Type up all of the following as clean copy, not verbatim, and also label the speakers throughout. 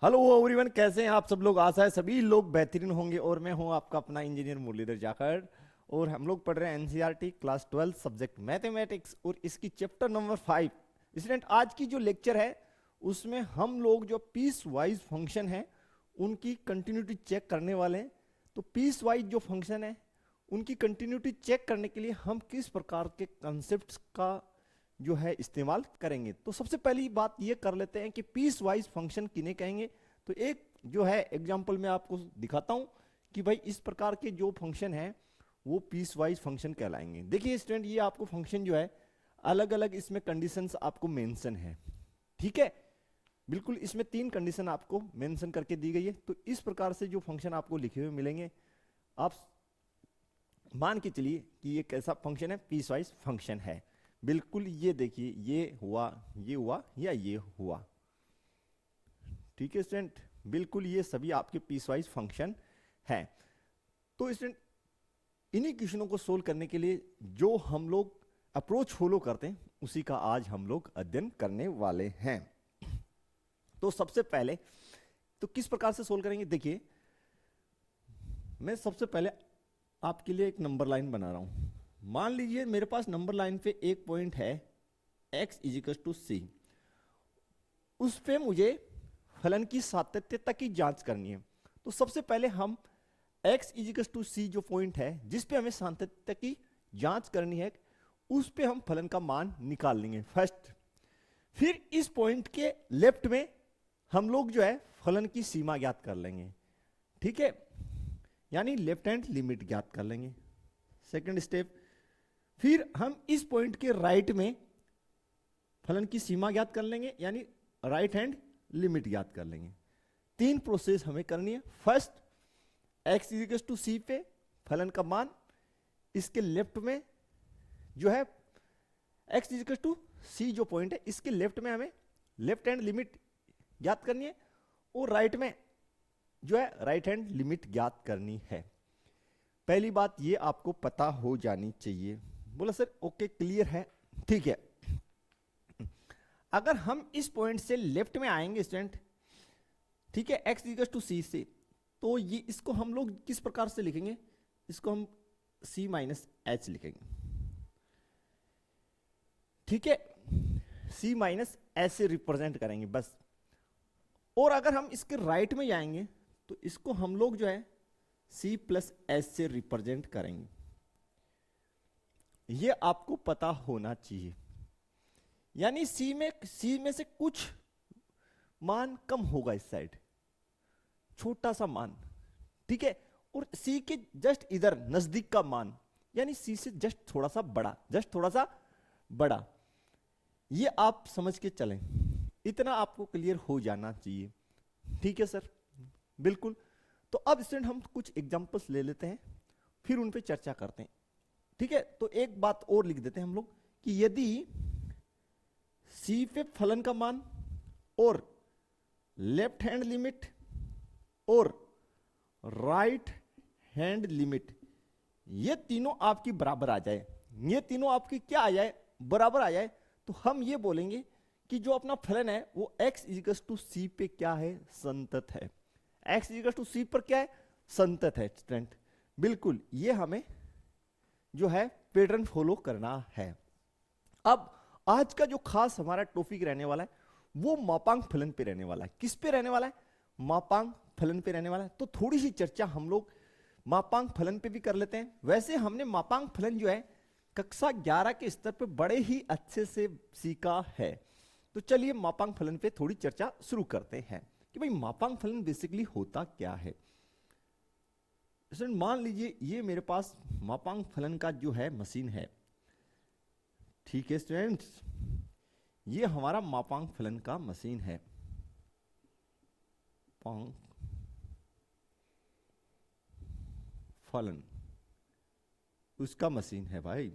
Speaker 1: Hello everyone, कैसे हैं आप सब लोग। आशा है सभी लोग बेहतरीन होंगे और मैं हूं आपका अपना इंजीनियर मुरलीधर जाखड़। और हम लोग पढ़ रहे हैं एनसीईआरटी क्लास 12 सब्जेक्ट मैथमेटिक्स और इसकी चैप्टर नंबर 5। स्टूडेंट, आज की जो लेक्चर है उसमें हम लोग जो पीस वाइज फंक्शन है उनकी कंटिन्यूटी चेक करने वाले हैं। तो पीस वाइज जो फंक्शन है उनकी कंटिन्यूटी चेक करने के लिए हम किस प्रकार के कंसेप्ट का जो है इस्तेमाल करेंगे। तो सबसे पहली बात ये कर लेते हैं कि पीस वाइज फंक्शन किन्हें कहेंगे। तो एक जो है एग्जांपल मैं आपको दिखाता हूं कि भाई इस प्रकार के जो फंक्शन है वो पीस वाइज फंक्शन कहलाएंगे। देखिए स्टूडेंट, ये आपको फंक्शन जो है अलग अलग इसमें कंडीशंस आपको मेंशन है। ठीक है, बिल्कुल इसमें 3 कंडीशन आपको मेंशन करके दी गई है। तो इस प्रकार से जो फंक्शन आपको लिखे हुए मिलेंगे, आप मान के चलिए कि ये कैसा फंक्शन है, पीस वाइज फंक्शन है। बिल्कुल ये देखिए, ये हुआ या ये हुआ। ठीक है स्टूडेंट, बिल्कुल ये सभी आपके पीस वाइज फंक्शन है। तो स्टूडेंट, इन्हीं क्वेश्चनों को सोल्व करने के लिए जो हम लोग अप्रोच फॉलो करते हैं उसी का आज हम लोग अध्ययन करने वाले हैं। तो सबसे पहले तो किस प्रकार से सोल्व करेंगे, देखिए मैं सबसे पहले आपके लिए एक नंबर लाइन बना रहा हूं। मान लीजिए मेरे पास नंबर लाइन पे एक पॉइंट है x इजिकल टू सी। उस पे मुझे फलन की सातत्यता की जांच करनी है। तो सबसे पहले हम x इजिकल टू सी जो पॉइंट है जिस पे हमें सातत्यता की जांच करनी है, उस पे हम फलन का मान निकाल लेंगे फर्स्ट। फिर इस पॉइंट के लेफ्ट में हम लोग जो है फलन की सीमा ज्ञात कर लेंगे। ठीक है, यानी लेफ्ट हैंड लिमिट ज्ञात कर लेंगे। सेकंड स्टेप, फिर हम इस पॉइंट के राइट में फलन की सीमा ज्ञात कर लेंगे, यानी राइट हैंड लिमिट ज्ञात कर लेंगे। 3 प्रोसेस हमें करनी है। फर्स्ट, x इजिकल टू सी पे फलन का मान, इसके लेफ्ट में जो है x इजिकल टू सी जो पॉइंट है इसके लेफ्ट में हमें लेफ्ट हैंड लिमिट ज्ञात करनी है और राइट में जो है राइट हैंड लिमिट ज्ञात करनी है। पहली बात ये आपको पता हो जानी चाहिए। बोला सर ओके क्लियर है, ठीक है। अगर हम इस पॉइंट से लेफ्ट में आएंगे स्टूडेंट, ठीक है, x इक्वल टू सी से, तो ये इसको हम लोग किस प्रकार से लिखेंगे, इसको हम c माइनस एच लिखेंगे। ठीक है, c माइनस एच से रिप्रेजेंट करेंगे बस। और अगर हम इसके राइट में जाएंगे तो इसको हम लोग जो है c प्लस एच से रिप्रेजेंट करेंगे। ये आपको पता होना चाहिए। यानी सी में से कुछ मान कम होगा इस साइड, छोटा सा मान, ठीक है, और सी के जस्ट इधर नजदीक का मान यानी सी से जस्ट थोड़ा सा बड़ा, जस्ट थोड़ा सा बड़ा। ये आप समझ के चलें, इतना आपको क्लियर हो जाना चाहिए। ठीक है सर, बिल्कुल। तो अब स्टूडेंट हम कुछ एग्जांपल्स ले लेते हैं, फिर उन पे चर्चा करते हैं। ठीक है, तो एक बात और लिख देते हैं हम लोग कि यदि सी पे फलन का मान और लेफ्ट हैंड लिमिट और राइट हैंड लिमिट ये तीनों आपकी बराबर आ जाए, ये तीनों आपकी क्या आ जाए, बराबर आ जाए, तो हम ये बोलेंगे कि जो अपना फलन है वो x इजिकल टू सी पे क्या है, संतत है। x इजिकल टू सी पर क्या है, संतत है स्टूडेंट। बिल्कुल, ये हमें जो है पैटर्न फॉलो करना है। अब आज का जो खास हमारा टॉपिक रहने वाला है वो मापांक फलन पे रहने वाला है। किस पे रहने वाला है, मापांक फलन पे रहने वाला है। तो थोड़ी सी चर्चा हम लोग मापांक फलन पे भी कर लेते हैं। वैसे हमने मापांक फलन जो है कक्षा 11 के स्तर पे बड़े ही अच्छे से सीखा है। तो चलिए मापांक फलन पे थोड़ी चर्चा शुरू करते हैं कि भाई मापांक फलन बेसिकली होता क्या है। मान लीजिए ये मेरे पास मापांक फलन का जो है मशीन है। ठीक है स्टूडेंट्स, ये हमारा मापांक फलन का मशीन है। फलन उसका मशीन है भाई।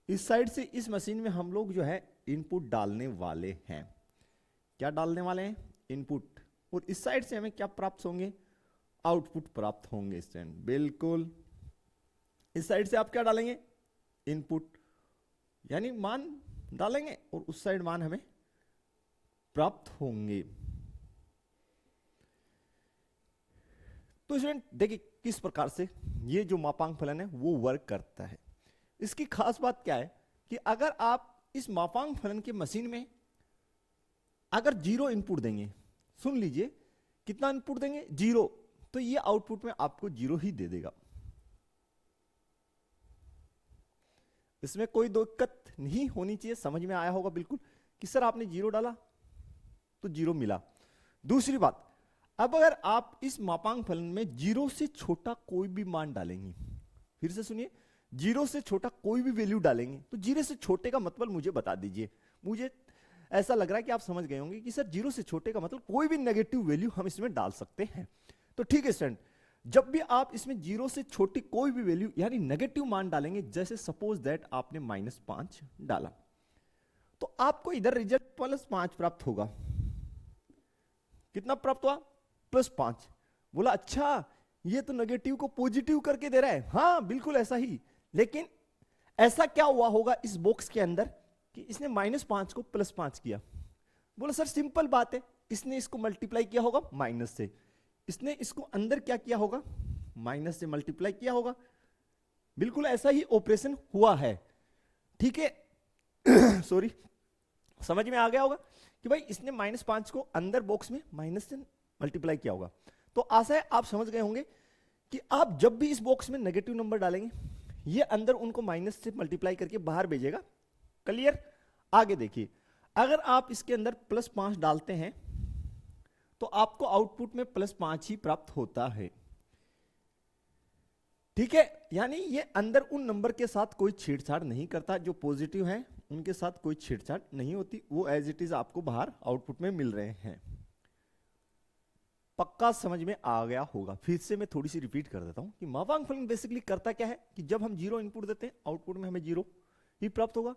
Speaker 1: इस साइड से इस मशीन में हम लोग जो है इनपुट डालने वाले हैं। क्या डालने वाले हैं, इनपुट। और इस साइड से हमें क्या प्राप्त होंगे, आउटपुट प्राप्त होंगे स्टूडेंट। बिल्कुल, इस साइड से आप क्या डालेंगे, इनपुट यानी मान डालेंगे और उस साइड मान हमें प्राप्त होंगे। तो स्टूडेंट देखिए किस प्रकार से ये जो मापांक फलन है वो वर्क करता है। इसकी खास बात क्या है कि अगर आप इस मापांक फलन के मशीन में अगर 0 इनपुट देंगे, सुन लीजिए कितना इनपुट देंगे 0, तो ये आउटपुट में आपको 0 ही दे देगा। इसमें कोई दिक्कत नहीं होनी चाहिए, समझ में आया होगा बिल्कुल कि सर आपने 0 डाला तो 0 मिला। दूसरी बात, अब अगर आप इस मापांक फलन में 0 से छोटा कोई भी मान डालेंगे, फिर से सुनिए, 0 से छोटा कोई भी वैल्यू डालेंगे, तो 0 से छोटे का मतलब मुझे बता दीजिए। मुझे ऐसा लग रहा है कि आप समझ गए होंगे कि सर 0 से छोटे का मतलब कोई भी नेगेटिव वैल्यू हम इसमें डाल सकते हैं। तो ठीक है स्टूडेंट, जब भी आप इसमें 0 से छोटी कोई भी वैल्यू यानी नेगेटिव मान डालेंगे, जैसे सपोज दैट आपने -5 डाला, तो आपको इधर रिजल्ट +5 प्राप्त होगा। कितना प्राप्त हुआ? +5। बोला अच्छा ये तो नेगेटिव को पॉजिटिव करके दे रहा है। हाँ बिल्कुल ऐसा ही, लेकिन ऐसा क्या हुआ होगा इस बॉक्स के अंदर कि इसने -5 को +5 किया। बोला सर सिंपल बात है, इसने इसको मल्टीप्लाई किया होगा माइनस से, इसने इसको अंदर क्या किया होगा? माइनस से मल्टीप्लाई किया होगा। बिल्कुल ऐसा ही ऑपरेशन हुआ है, ठीक है। सॉरी, समझ में आ गया होगा कि भाई इसने -5 को अंदर बॉक्स में माइनस से मल्टीप्लाई किया होगा। तो आशा है आप समझ गए होंगे कि आप जब भी इस बॉक्स में नेगेटिव नंबर डालेंगे, ये अंदर उनको माइनस से मल्टीप्लाई करके बाहर भेजेगा। क्लियर? आगे देखिए, अगर आप इसके अंदर +5 डालते हैं तो आपको आउटपुट में +5 ही प्राप्त होता है, ठीक है। यानी ये अंदर उन नंबर के साथ कोई छेड़छाड़ नहीं करता, जो पॉजिटिव हैं उनके साथ कोई छेड़छाड़ नहीं होती, वो एज इट इज आपको बाहर आउटपुट में मिल रहे हैं। पक्का समझ में आ गया होगा। फिर से मैं थोड़ी सी रिपीट कर देता हूं कि मापांक फलन बेसिकली करता क्या है कि जब हम 0 इनपुट देते हैं, आउटपुट में हमें 0 ही प्राप्त होगा।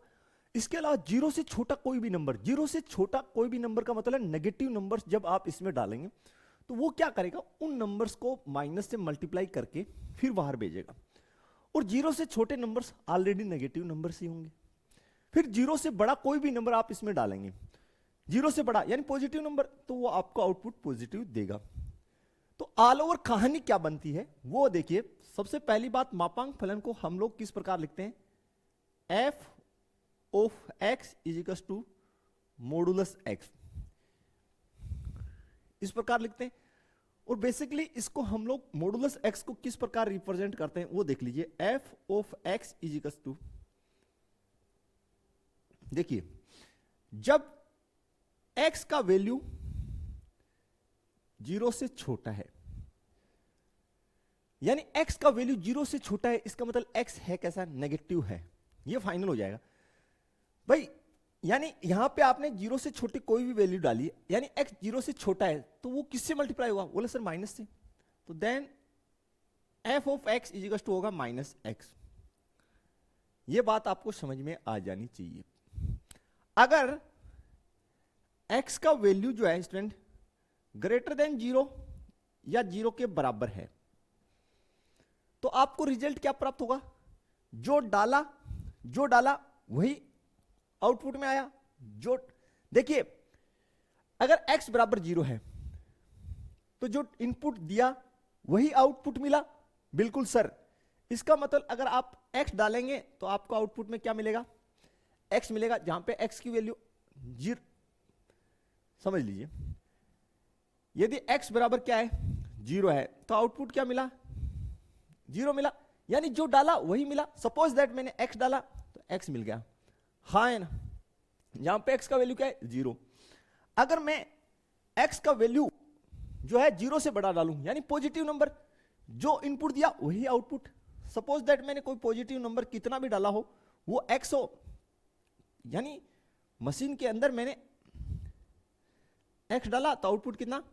Speaker 1: इसके अलावा 0 से छोटा कोई भी नंबर, 0 से छोटा कोई भी नंबर का मतलब नेगेटिव नंबर जब आप इसमें डालेंगे तो वो क्या करेगा? उन नंबर्स को माइनस से मल्टीप्लाई करके फिर बाहर भेजेगा। और 0 से छोटे नंबर्स ऑलरेडी नेगेटिव नंबर्स ही होंगे। फिर 0 से बड़ा कोई भी नंबर आप इसमें डालेंगे, 0 से बड़ा यानी पॉजिटिव नंबर, तो वो आपको आउटपुट पॉजिटिव देगा। तो ऑल ओवर कहानी क्या बनती है वो देखिए। सबसे पहली बात, मापांक फलन को हम लोग किस प्रकार लिखते हैं? f of x is equal to modulus x, इस प्रकार लिखते हैं। और बेसिकली इसको हम लोग मॉडुलस x को किस प्रकार रिप्रेजेंट करते हैं वो देख लीजिए। f of x is equal to, देखिए जब x का वैल्यू 0 से छोटा है, यानी x का वैल्यू 0 से छोटा है, इसका मतलब x है कैसा? नेगेटिव है। ये फाइनल हो जाएगा भाई। यानी यहां पे आपने 0 से छोटी कोई भी वैल्यू डाली, यानी x 0 से छोटा है, तो वो किससे मल्टीप्लाई होगा? बोले सर माइनस से। तो then f of x is equal to होगा -x। ये बात आपको समझ में आ जानी चाहिए। अगर x का वैल्यू जो है स्टूडेंट ग्रेटर देन 0 या 0 के बराबर है, तो आपको रिजल्ट क्या प्राप्त होगा? जो डाला वही आउटपुट में आया। जो देखिए, अगर x बराबर 0 है तो जो इनपुट दिया वही आउटपुट मिला। बिल्कुल सर, इसका मतलब अगर आप x डालेंगे तो आपको आउटपुट में क्या मिलेगा? x मिलेगा, जहां पे x की वैल्यू 0, समझ लीजिए। यदि x बराबर क्या है? 0 है, तो आउटपुट क्या मिला? 0 मिला, यानी जो डाला वही मिला। सपोज दैट मैंने x डाला तो x मिल गया, हाँ है ना। यहां पे x का वैल्यू क्या है? 0। अगर मैं x का वैल्यू जो है 0 से बड़ा डालूं, यानी पॉजिटिव नंबर, जो इनपुट दिया वही आउटपुट। सपोज दैट मैंने कोई पॉजिटिव नंबर कितना भी डाला हो, वो x हो, यानी मशीन के अंदर मैंने x डाला तो आउटपुट कितना?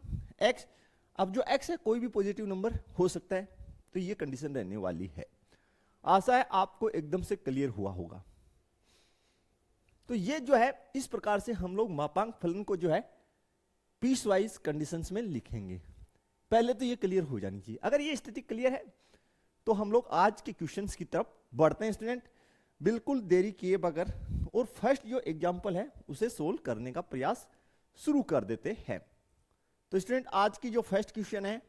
Speaker 1: x। अब जो x है कोई भी पॉजिटिव नंबर हो सकता है, तो ये कंडीशन रहने वाली है। आशा है आपको एकदम से क्लियर हुआ होगा। तो ये जो है इस प्रकार से हम लोग मापांक फलन को जो है पीस वाइज कंडीशंस में लिखेंगे। पहले तो ये क्लियर हो जानी चाहिए। अगर ये स्थिति क्लियर है तो हम लोग आज के क्वेश्चंस की तरफ बढ़ते हैं स्टूडेंट, बिल्कुल देरी किए बगैर, और फर्स्ट जो एग्जांपल है उसे सोल्व करने का प्रयास शुरू कर देते हैं। तो स्टूडेंट आज की जो फर्स्ट क्वेश्चन है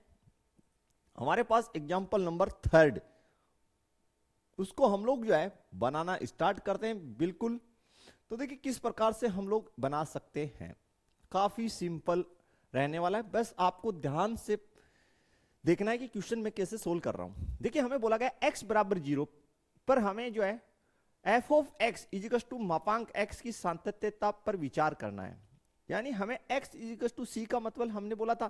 Speaker 1: हमारे पास एग्जाम्पल नंबर 3 उसको हम लोग जो है बनाना स्टार्ट करते हैं बिल्कुल। तो देखिए किस प्रकार से हम लोग बना सकते हैं, काफी सिंपल रहने वाला है, बस आपको ध्यान से देखना है कि क्वेश्चन में कैसे सोल्व कर रहा हूं। देखिए हमें बोला गया x बराबर 0 पर हमें जो है f of x is equal to मापांक x की सातत्यता पर विचार करना है। यानी हमें x इजिकल टू c का मतलब हमने बोला था,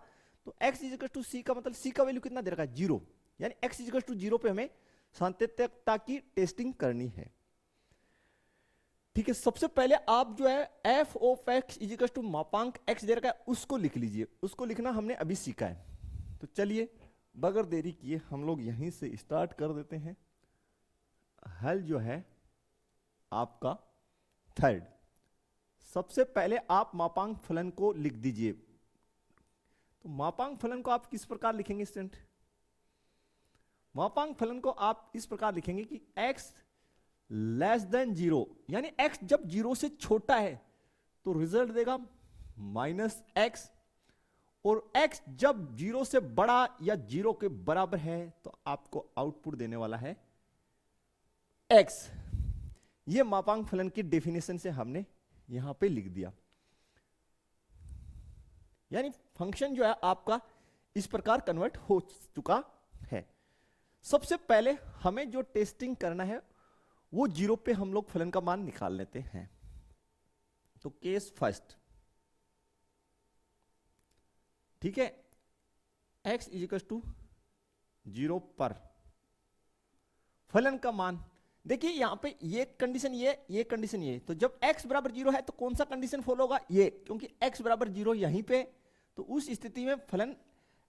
Speaker 1: तो x इजिकल टू c का मतलब c का वैल्यू कितना दे रखा है 0, यानी x इजिकल टू 0 पे हमें सातत्यता की टेस्टिंग करनी है। ठीक है, सबसे पहले आप जो है f of x is equal to मापांक x दे रखा है उसको लिख लीजिए, उसको लिखना हमने अभी सीखा है। तो चलिए बगैर देरी किए हम लोग यहीं से स्टार्ट कर देते हैं। हल जो है आपका 3, सबसे पहले आप मापांक फलन को लिख दीजिए। तो मापांक फलन को आप किस प्रकार लिखेंगे स्टूडेंट? मापांक फलन को आप इस प्रकार लिखेंगे कि x लेस देन 0, यानी x जब 0 से छोटा है तो रिजल्ट देगा -x, और x जब 0 से बड़ा या 0 के बराबर है तो आपको आउटपुट देने वाला है x। ये मापांक फलन की डेफिनेशन से हमने यहां पे लिख दिया, यानी फंक्शन जो है आपका इस प्रकार कन्वर्ट हो चुका है। सबसे पहले हमें जो टेस्टिंग करना है वो 0 पे हम लोग फलन का मान निकाल लेते हैं। तो केस फर्स्ट, ठीक है, x इजिकल टू 0 पर फलन का मान, देखिए यहां पे ये कंडीशन ये कंडीशन ये, तो जब x बराबर 0 है तो कौन सा कंडीशन फॉलो होगा ये, क्योंकि x बराबर 0 यहीं पे, तो उस स्थिति में फलन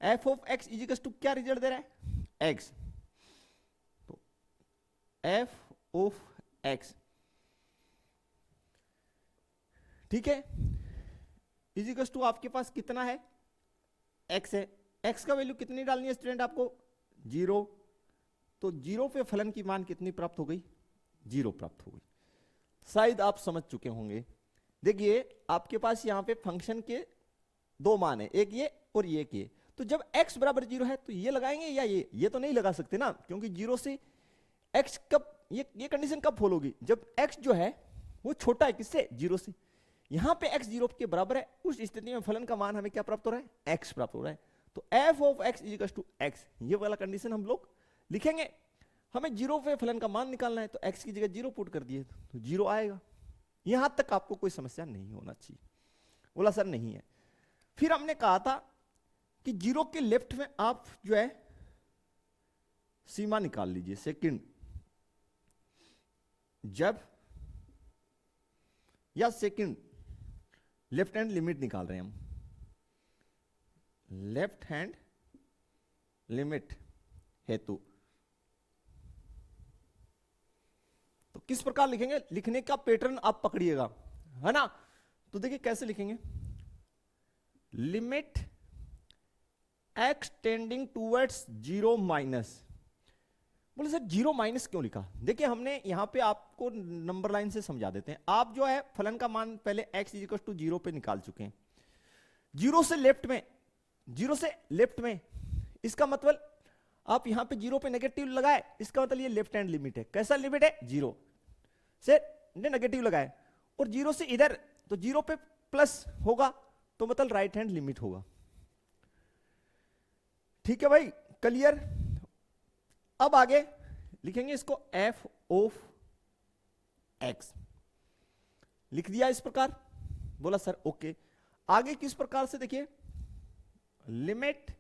Speaker 1: f of x is equal to क्या रिजल्ट दे रहा है x, तो f ऑफ x, ठीक है, इजिकल टू आपके पास कितना है x है, x का वैल्यू कितनी डालनी है स्टूडेंट आपको 0, तो 0 पे फलन की मान कितनी प्राप्त हो गई 0 प्राप्त हो गई। शायद आप समझ चुके होंगे। देखिए आपके पास यहां पे फंक्शन के 2 मान है, एक ये और ये एक ये, तो जब x बराबर 0 है तो ये लगाएंगे या ये तो नहीं लगा सकते ना, क्योंकि 0 से x कब ये कंडीशन कब फॉलो होगी जब x जो है वो छोटा है किससे 0 से, यहां पे x 0 के बराबर है, उस स्थिति में फलन का मान हमें क्या प्राप्त हो रहा है x प्राप्त हो रहा है। तो f of x is equal to x, ये वाला कंडीशन हम लोग लिखेंगे। हमें 0 पे फलन का मान निकालना है तो x की जगह 0 पुट कर दिए तो 0 आएगा। यहां तक आपको कोई समस्या नहीं होना चाहिए। बोला सर नहीं है, फिर हमने कहा था कि 0 के लेफ्ट में आप जो है सीमा निकाल लीजिए, सेकंड, जब या सेकंड लेफ्ट हैंड लिमिट निकाल रहे हैं हम, लेफ्ट हैंड लिमिट हेतु, तो किस प्रकार लिखेंगे, लिखने का पैटर्न आप पकड़िएगा, है ना। तो देखिए कैसे लिखेंगे, limit x tending towards 0 minus, बोले सर 0 माइनस क्यों लिखा, देखिए हमने यहां पे आपको नंबर लाइन से समझा देते हैं। आप जो है फलन का मान पहले x इक्वल टू 0 पे निकाल चुके हैं, 0 से लेफ्ट में, 0 से लेफ्ट में, इसका मतलब आप यहां पे 0 पे नेगेटिव लगाए, इसका मतलब ये लेफ्ट हैंड लिमिट है। कैसा लिमिट है 0 से नेगेटिव लगाए, और 0 से इधर, तो 0 पे प्लस होगा तो मतलब राइट हैंड लिमिट होगा। ठीक है भाई, क्लियर। अब आगे लिखेंगे इसको f ऑफ x, लिख दिया इस प्रकार, बोला सर ओके। आगे किस प्रकार से देखिए, लिमिट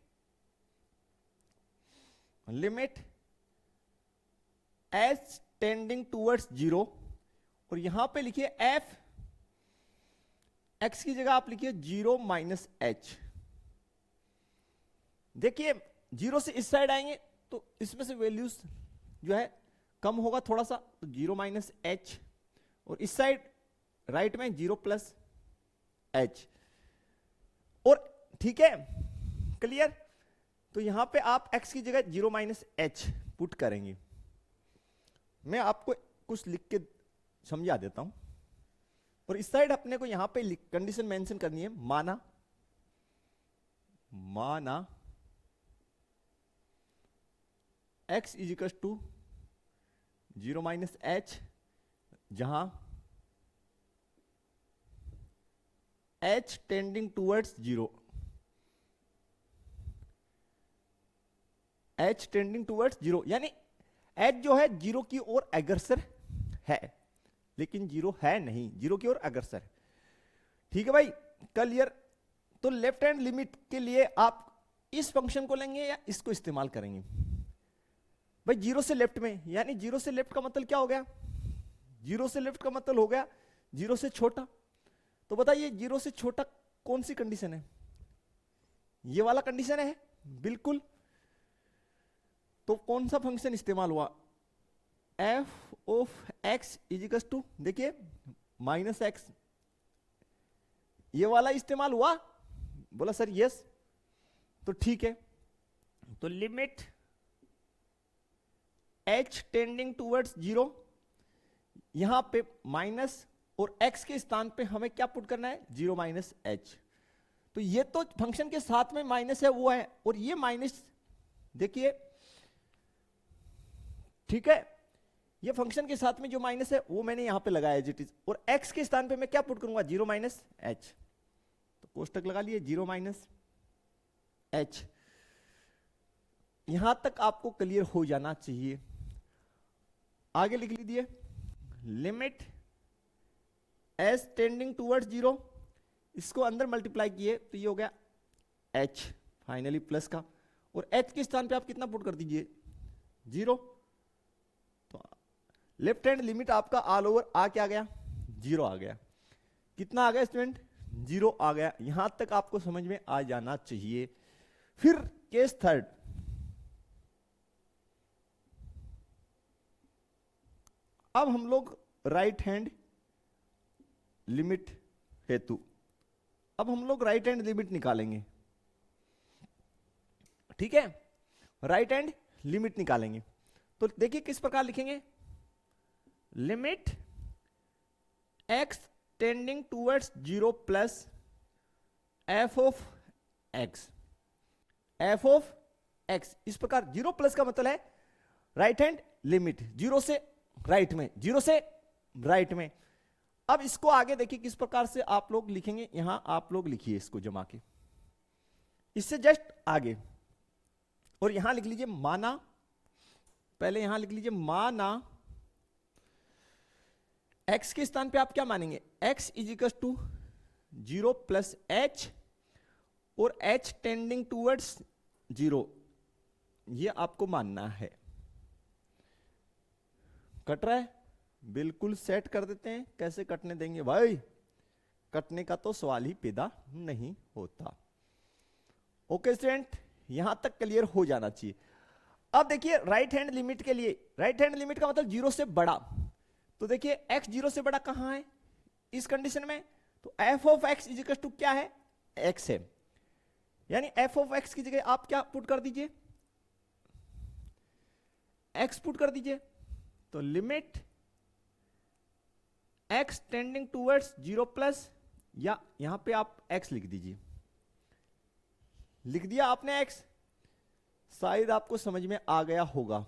Speaker 1: h टेंडिंग टूवर्ड्स 0, और यहां पे लिखिए f, x की जगह आप लिखिए 0 माइनस h। देखिए 0 से इस साइड आएंगे तो इसमें से वैल्यूज जो है कम होगा थोड़ा सा, तो 0 माइनस h, और इस साइड राइट में 0 प्लस h, और ठीक है क्लियर। तो यहां पे आप x की जगह 0 माइनस h पुट करेंगे। मैं आपको कुछ लिख के समझा देता हूं, और इस साइड अपने को यहां पे कंडीशन मेंशन करनी है, माना x is equal to 0 minus h, जहां h tending towards 0, h tending towards 0, यानी h जो है 0 की ओर अग्रसर है, लेकिन 0 है नहीं, 0 की ओर अग्रसर है। ठीक है भाई, क्लियर। तो लेफ्ट हैंड लिमिट के लिए आप इस फंक्शन को लेंगे या इसको इस्तेमाल करेंगे? भाई 0 से लेफ्ट में, यानी 0 से लेफ्ट का मतलब क्या हो गया? 0 से लेफ्ट का मतलब हो गया 0 से छोटा। तो बताइए 0 से छोटा कौन सी कंडीशन है? ये वाला कंडीशन है, बिल्कुल। तो कौन सा फंक्शन इस्तेमाल हुआ? F of x is equal to, देखिए माइनस एक्स, ये वाला इस्तेमाल हुआ। बोला सर यस, तो ठीक है। तो लिमिट h टेंडिंग टूवर्ड्स 0, यहां पे माइनस और x के स्थान पे हमें क्या पुट करना है? 0 माइनस एच। तो ये तो फंक्शन के साथ में माइनस है वो है, और ये माइनस देखिए, ठीक है, ये फंक्शन के साथ में जो माइनस है वो मैंने यहां पे लगाया एज इट इज, और x के स्थान पे मैं क्या पुट करूंगा? 0 माइनस एच। तो कोष्टक लगा लिए 0 माइनस एच। यहां तक आपको क्लियर हो जाना चाहिए। आगे लिख लीजिए, लिमिट एस टेंडिंग टूवर्ड्स 0, इसको अंदर मल्टीप्लाई किए तो ये हो गया h फाइनली प्लस का, और h के स्थान पे आप कितना पुट कर दीजिए? 0। तो लेफ्ट हैंड लिमिट आपका ऑल ओवर आ क्या गया? 0 आ गया। कितना आ गया स्टूडेंट? 0 आ गया। यहां तक आपको समझ में आ जाना चाहिए। फिर केस थर्ड, अब हम लोग राइट हैंड लिमिट हेतु, अब हम लोग राइट हैंड लिमिट निकालेंगे। ठीक है, राइट हैंड लिमिट निकालेंगे। तो देखिए किस प्रकार लिखेंगे, limit x tending towards 0 plus f of x, f of x, इस प्रकार 0 प्लस का मतलब है राइट हैंड लिमिट, 0 से राइट में, 0 से राइट में। अब इसको आगे देखिए किस प्रकार से आप लोग लिखेंगे, यहां आप लोग लिखिए इसको जमा के, इससे जस्ट आगे, और यहां लिख लीजिए माना, पहले यहां लिख लीजिए माना x के स्थान पे आप क्या मानेंगे? x is equal to 0 plus h, और h टेंडिंग टूवर्ड्स 0, ये आपको मानना है। कट रहा है? बिल्कुल सेट कर देते हैं। कैसे कटने देंगे भाई? कटने का तो सवाल ही पैदा नहीं होता। ओके स्टूडेंट, यहां तक क्लियर हो जाना चाहिए। अब देखिए राइट हैंड लिमिट के लिए, राइट हैंड लिमिट का मतलब 0 से बड़ा। तो देखिए x 0 से बड़ा कहां है इस कंडीशन में? तो f of x is equal to क्या है? x है, यानी f ऑफ x की जगह आप क्या पुट कर दीजिए? x पुट कर दीजिए। तो limit x tending towards 0 plus, या यहां पे आप x लिख दीजिए। लिख दिया आपने x, शायद आपको समझ में आ गया होगा,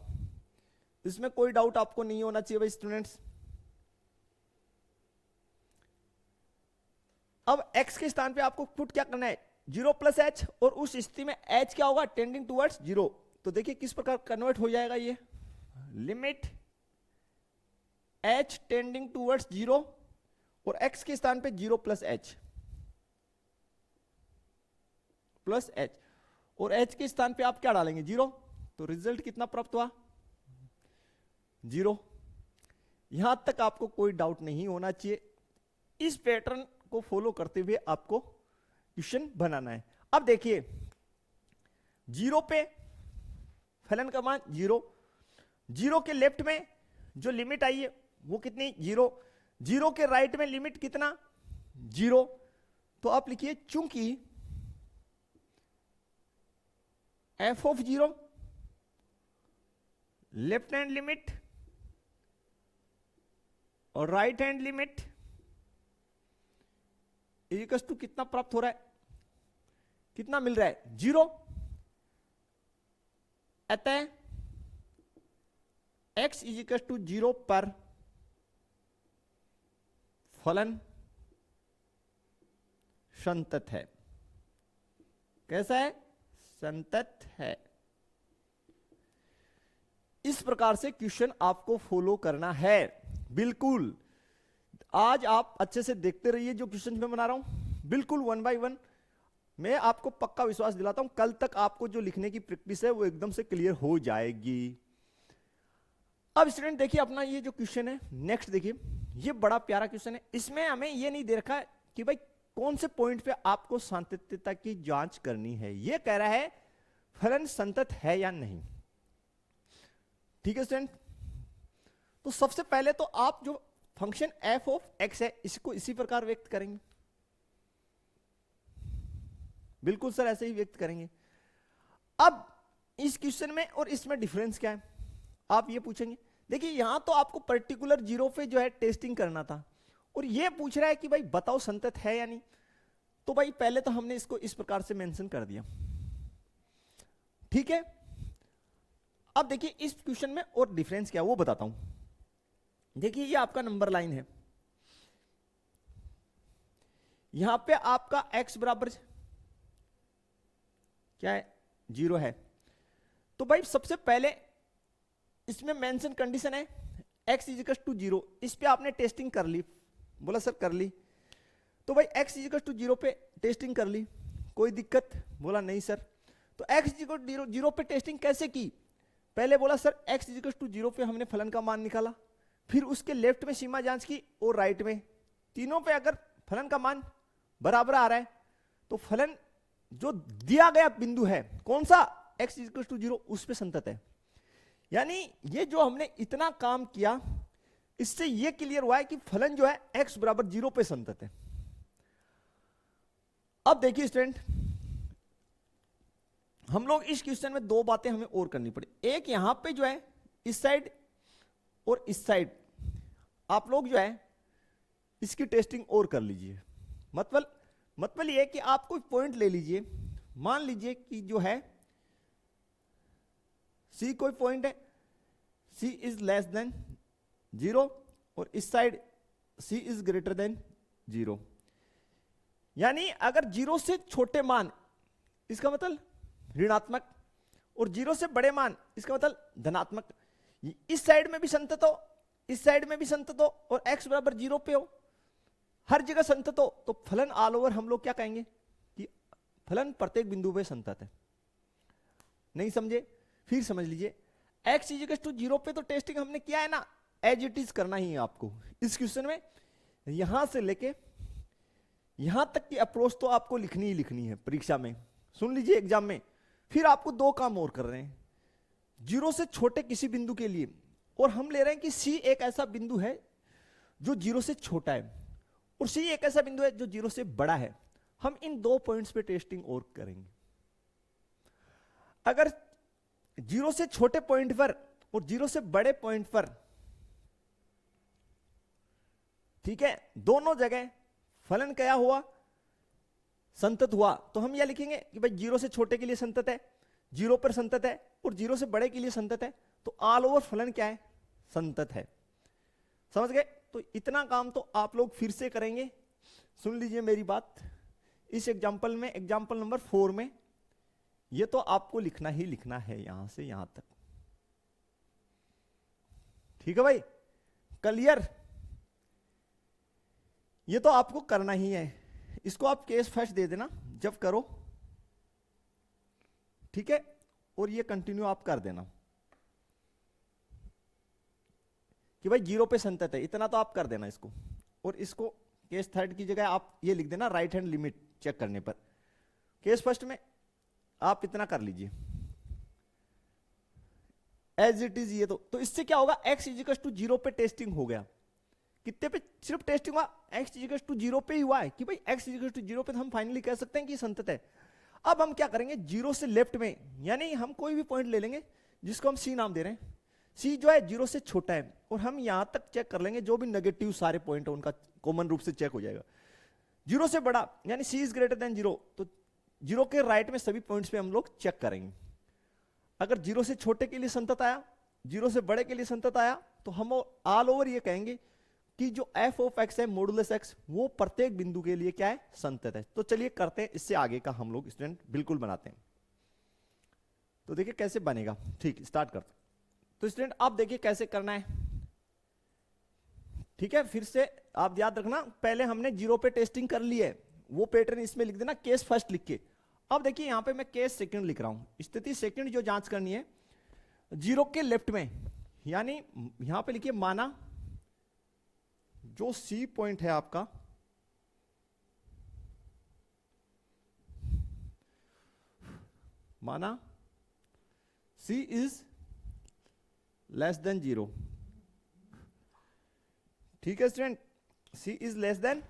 Speaker 1: इसमें कोई डाउट आपको नहीं होना चाहिए भाई स्टूडेंट्स। अब x के स्थान पे आपको पुट क्या करना है? 0 प्लस एच, और उस स्थिति में h क्या होगा? Tending towards 0। तो देखिए किस प्रकार कन्वर्ट हो जाएगा ये, लिमिट h टेंडिंग टूवर्ड्स 0, और x के स्थान पे 0 प्लस एच, प्लस एच, और h के स्थान पे आप क्या डालेंगे? 0। तो रिजल्ट कितना प्राप्त हुआ? 0। यहां तक आपको कोई डाउट नहीं होना चाहिए। इस पैटर्न को फॉलो करते हुए आपको क्वेश्चन बनाना है। अब देखिए 0 पे फलन का मान 0, 0 के लेफ्ट में जो लिमिट आई है वो कितनी? 0। 0 के राइट में लिमिट कितना? 0। तो आप लिखिए चूंकि f of 0 left hand limit और right hand limit equal to कितना प्राप्त हो रहा है? कितना मिल रहा है? 0। अतः x इज इक्वल टू 0 पर फलन संतत है। कैसा है? संतत है। इस प्रकार से क्वेश्चन आपको फॉलो करना है। बिल्कुल आज आप अच्छे से देखते रहिए जो क्वेश्चन मैं बना रहा हूं, बिल्कुल 1 बाय 1। मैं आपको पक्का विश्वास दिलाता हूं कल तक आपको जो लिखने की प्रैक्टिस है वो एकदम से क्लियर हो जाएगी। अब स्टूडेंट देखिए अपना ये जो क्वेश्चन है नेक्स्ट देखिए, ये बड़ा प्यारा क्वेश्चन है। इसमें हमें ये नहीं दे रखा कि भाई कौन से पॉइंट पे आपको सातत्यता की जांच करनी है। ये कह रहा है फलन संतत है या नहीं। ठीक है स्टूडेंट, तो सबसे पहले तो आप जो फंक्शन f ऑफ x है इसको इसी प्रकार व्यक्त करेंगे। बिल्कुल सर ऐसे ही व्यक्त करेंगे। अब इस क्वेश्चन में और इसमें डिफरेंस क्या है आप ये पूछेंगे। देखिए यहां तो आपको पर्टिकुलर जीरो पे जो है टेस्टिंग करना था और ये पूछ रहा है कि भाई बताओ संतत है या नहीं। तो भाई पहले तो हमने इसको इस प्रकार से मेंशन कर दिया। ठीक है, अब देखिए इस क्वेश्चन में और डिफरेंस क्या है वो बताता हूं। देखिए ये आपका नंबर लाइन है, यहां पे आपका x बराबर क्या है? 0 है। तो भाई सबसे पहले इसमें मेंशन कंडीशन है x इज इक्वल टू 0। इस पे आपने टेस्टिंग कर ली, बोला सर कर ली। तो भाई x इज इक्वल टू 0 पे टेस्टिंग कर ली, कोई दिक्कत? बोला नहीं सर। तो x इज इक्वल टू 0 पे टेस्टिंग कैसे की? पहले बोला sir x is equal to 0 पे हमने फलन का मान निकाला, फिर उसके लेफ्ट में सीमा जांच की और राइट में, तीनों पे अगर फलन का मान बराबर आ रहा है तो फलन जो दिया गया बिंदु है कौन सा x इक्वल टू 0 उस पे संतत है। यानी ये जो हमने इतना काम किया इससे ये क्लियर हुआ है कि फलन जो है x बराबर 0 पे संतत है। अब देखिए स्टूडेंट हम लोग इस क्वेश्चन में दो बातें हमें और करनी पड़ी। एक यहां पे जो है इस साइड और इस साइड आप लोग जो है इसकी टेस्टिंग और कर लीजिए। मतलब ये कि आप कोई पॉइंट ले लीजिए, मान लीजिए कि जो है C कोई पॉइंट है, C इज लेस देन 0 और इस side C is greater than 0। यानी अगर 0 से छोटे मान इसका मतलब ऋणात्मक और 0 से बड़े मान इसका मतलब धनात्मक, इस साइड में भी संतत हो इस साइड में भी संतत हो और x बराबर 0 पे हो, हर जगह संतत हो, तो फलन ऑल ओवर हम लोग क्या कहेंगे कि फलन प्रत्येक बिंदु पे संतत है। नहीं समझे? फिर समझ लीजिए x इज इक्वल टू 0 पे तो टेस्टिंग हमने किया है ना, एज इट इज करना ही है आपको इस क्वेश्चन में। यहां से लेके यहां तक की अप्रोच तो आपको लिखनी ही लिखनी है परीक्षा में। सुन लीजिए एग्जाम में फिर आपको दो काम और कर रहे हैं। 0 से छोटे किसी बिंदु के लिए, और हम ले रहे हैं कि C एक ऐसा बिंदु है जो 0 से छोटा है और C एक ऐसा बिंदु है जो 0 से बड़ा है। हम इन दो पॉइंट्स पे टेस्टिंग और करेंगे। अगर 0 से छोटे पॉइंट पर और 0 से बड़े पॉइंट पर, ठीक है, दोनों जगह फलन क्या हुआ? संतत हुआ, तो हम यह लिखेंगे कि भाई 0 से छोटे के लिए संतत है, 0 पर संतत है और 0 से बड़े के लिए संतत है, तो ऑल ओवर फलन क्या है? संतत है। समझ गए? तो इतना काम तो आप लोग फिर से करेंगे। सुन लीजिए मेरी बात, इस एग्जाम्पल में, एग्जाम्पल नंबर 4 में ये तो आपको लिखना ही लिखना है यहां से यहां तक। ठीक है भाई, क्लियर? ये तो आपको करना ही है। इसको आप केस फर्स्ट दे देना जब करो, ठीक है, और ये कंटिन्यू आप कर देना कि भाई 0 पे संतत है, इतना तो आप कर देना इसको। और इसको केस थर्ड की जगह आप ये लिख देना राइट हैंड लिमिट चेक करने पर। केस फर्स्ट में आप इतना कर लीजिए एज इट इज। ये तो इससे क्या होगा? x इज इक्वल टू 0 पे टेस्टिंग हो गया। कितने पे सिर्फ टेस्टिंग हुआ? x इज इक्वल टू 0 पे ही हुआ है कि भाई x इज इक्वल टू 0 पे तो हम फाइनली कह सकते हैं कि संतत है। अब हम क्या करेंगे? 0 से लेफ्ट में, यानी हम कोई भी पॉइंट ले लेंगे जिसको हम C नाम दे रहे हैं। C जो है 0 से छोटा है और हम यहां तक चेक कर लेंगे, जो भी नेगेटिव सारे पॉइंट है उनका कॉमन रूप से चेक हो जाएगा। 0 से बड़ा यानी C इज ग्रेटर देन 0, तो 0 के राइट में सभी पॉइंट्स पे हम लोग चेक करेंगे। अगर 0 से छोटे के लिए संतत आया, जीरो से बड़े के लिए संतत आया, तो हम ऑल ओवर ये कहेंगे कि जो एफ ऑफ एक्स है मॉडुलस एक्स वो प्रत्येक बिंदु के लिए क्या है, संतत है। तो चलिए करते हैं, इससे आगे का हम लोग स्टूडेंट बिल्कुल बनाते हैं। तो देखिए कैसे बनेगा, ठीक स्टार्ट करते हैं। तो स्टूडेंट आप देखिए कैसे करना है, ठीक है। फिर से आप याद रखना, पहले हमने जीरो पे टेस्टिंग कर ली है, वो पैटर्न इसमें लिख देना, केस फर्स्ट लिख के। अब देखिए यहां पे मैं केस सेकंड लिख रहा हूं, स्थिति सेकंड जो जांच करनी है जीरो के लेफ्ट में, यानी यहां पे लिखिए माना जो सी पॉइंट है आपका, माना c is less than zero, ठीक है student. C is less than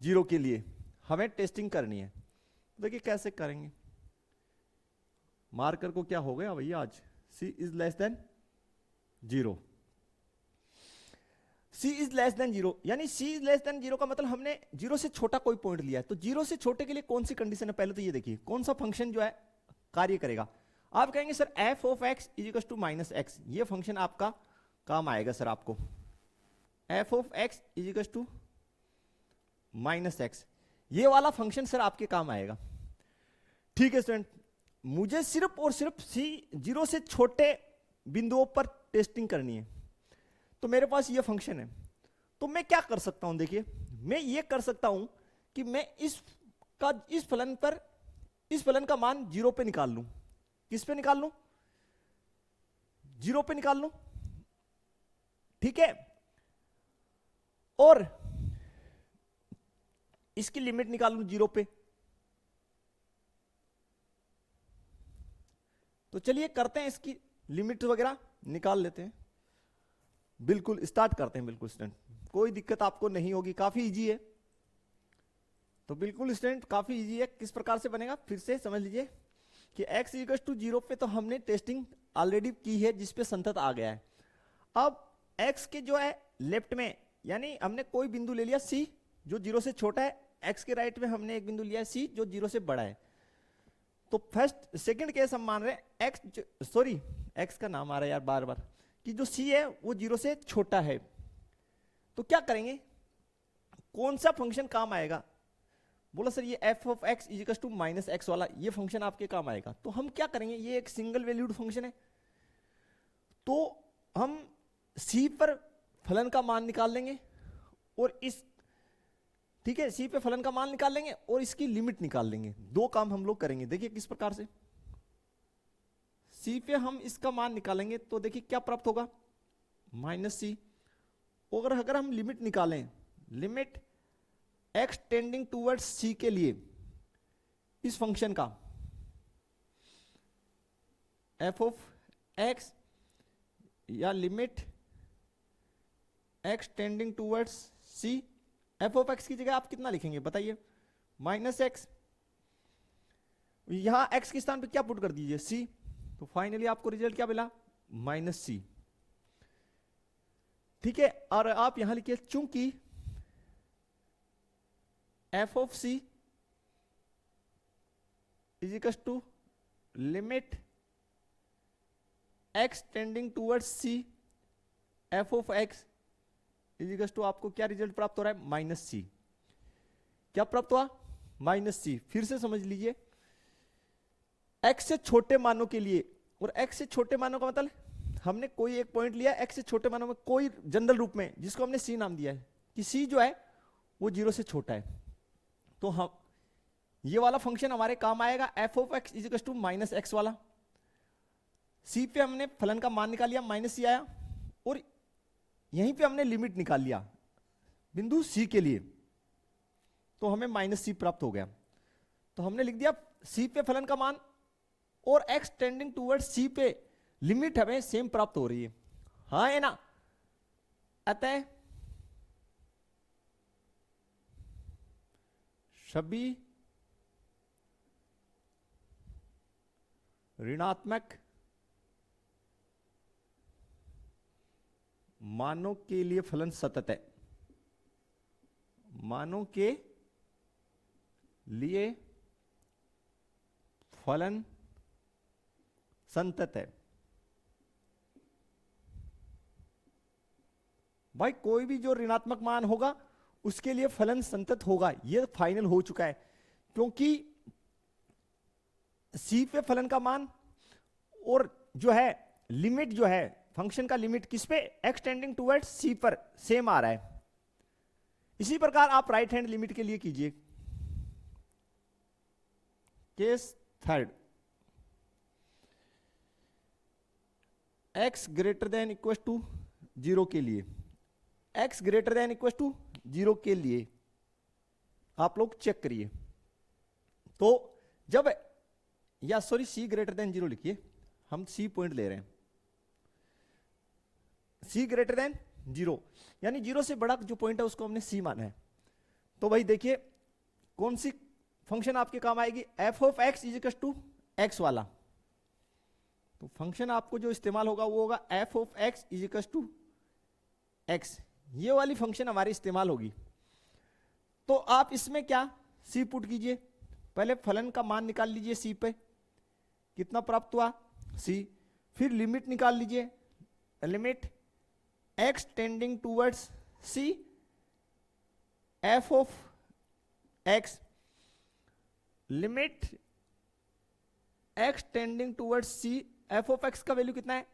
Speaker 1: zero के लिए हमें टेस्टिंग करनी है। देखिए कैसे करेंगे, मार्कर को क्या हो गया भैया आज, C is less than zero. C is less than zero, यानी C is less than zero का मतलब हमने जीरो से छोटा कोई पॉइंट लिया है। तो जीरो से छोटे के लिए कौन सी कंडीशन है, पहले तो ये देखिए कौन सा फंक्शन जो है कार्य करेगा। आप कहेंगे sir f of x is equal to minus x, ये फंक्शन आपका काम आएगा सर आपको, f of x is equal to minus x, ये वाला फंक्शन सर आपके काम आएगा, ठीक है स्टूडेंट। मुझे सिर्फ और सिर्फ सी जीरो से छोटे बिंदुओं पर टेस्टिंग करनी है, तो मेरे पास ये फंक्शन है। तो मैं क्या कर सकता हूं, देखिए मैं ये कर सकता हूं कि मैं इस फलन का मान जीरो पे निकाल लूं। किस पे निकाल लूं, जीरो पे निकाल लूं, ठीक है। और इसकी लिमिट निकाल लूं जीरो पे। तो चलिए करते हैं, इसकी लिमिट वगैरह निकाल लेते हैं, बिल्कुल स्टार्ट करते हैं। बिल्कुल स्टूडेंट कोई दिक्कत आपको नहीं होगी, काफी इजी है। तो बिल्कुल स्टूडेंट काफी इजी है। किस प्रकार से बनेगा फिर से समझ लीजिए कि x इक्वल टू जीरो पे तो हमने टेस्टिंग ऑलरेडी की है, जिसपे संतत आ गया है। अब x के जो है लेफ्ट में, यानी हमने कोई बिंदु ले लिया c जो जीरो से छोटा है, x के राइट में हमने एक बिंदु लिया है c जो जीरो से बड़ा है। तो फर्स्ट सेकंड केस हम मान रहे हैं x का नाम आ रहा है यार बार बार, कि जो c है वो जीरो से छोटा है। तो क्या करेंगे, कौन सा फंक्शन काम आएगा, बोला सर ये f of x is equal to minus x वाला ये फंक्शन आपके काम आएगा। तो हम क्या करेंगे, ये एक सिंगल वैल्यूड फंक्शन है, तो हम c पर फलन का मान निकाल लेंगे और इस, ठीक है, c पे फलन का मान निकाल लेंगे और इसकी लिमिट निकाल लेंगे। दो काम हम लोग करेंगे, देखिए किस प्रकार से। c पे हम इसका मान निकालेंगे तो देखिए क्या प्राप्त होगा, माइनस सी। और अगर हम लिमिट निकालें, limit x tending towards c के लिए इस फंक्शन का f ऑफ x, या limit x tending towards c, f of x की जगह आप कितना लिखेंगे बताइए, माइनस एक्स। यहां x के स्थान पे क्या पुट कर दीजिए, c। तो फाइनली आपको रिजल्ट क्या मिला, माइनस सी, ठीक है। और आप यहां लिखिए चूंकि f of c is equal to limit x tending towards c, f of x is equal to, आपको क्या रिजल्ट प्राप्त हो रहा है, माइनस सी। क्या प्राप्त हुआ, माइनस सी। फिर से समझ लीजिए, x से छोटे मानों के लिए, और x से छोटे मानों का मतलब हमने कोई एक पॉइंट लिया x से छोटे मानों में कोई जनरल रूप में, जिसको हमने c नाम दिया है कि c जो है वो जीरो से छोटा है। तो हम ये वाला फंक्शन हमारे काम आएगा, f of x is equal to minus x वाला। c पे हमने फलन का मान निकाल लिया, माइनस सी आया, और यहीं पे हमने लिमिट निकाल लिया बिंदु c के लिए, तो हमें माइनस सी प्राप्त हो गया। तो हमने लिख दिया c पे फलन का मान और x टेंडिंग टूवर्ड्स c पे लिमिट हमें सेम प्राप्त हो रही है, हाँ है ना। अतः सभी ऋणात्मक मानों के लिए फलन सतत है, मानों के लिए फलन संतत है। भाई कोई भी जो ऋणात्मक मान होगा उसके लिए फलन संतत होगा, ये फाइनल हो चुका है, क्योंकि सी पे फलन का मान और जो है लिमिट जो है फंक्शन का लिमिट किस पे, एक्स टेंडिंग टुवर्ड्स सी पर सेम आ रहा है। इसी प्रकार आप राइट हैंड लिमिट के लिए कीजिए। Case third, x greater than equal to 0 के लिए, x greater than equal to 0 के लिए आप लोग चेक करिए। तो जब या सॉरी c ग्रेटर देन 0 लिखिए, हम c पॉइंट ले रहे हैं, c ग्रेटर देन 0 यानी 0 से बड़ा जो पॉइंट है उसको हमने c माना है। तो भाई देखिए कौन सी फंक्शन आपके काम आएगी, f of x is equal to x वाला। तो फंक्शन आपको जो इस्तेमाल होगा वो होगा f of x is equal to x, ये वाली फंक्शन हमारी इस्तेमाल होगी। तो आप इसमें क्या c पुट कीजिए, पहले फलन का मान निकाल लीजिए c पे, कितना प्राप्त हुआ c, फिर लिमिट निकाल लीजिए, limit x tending towards c f of x, limit x tending towards c f of x का वैल्यू कितना है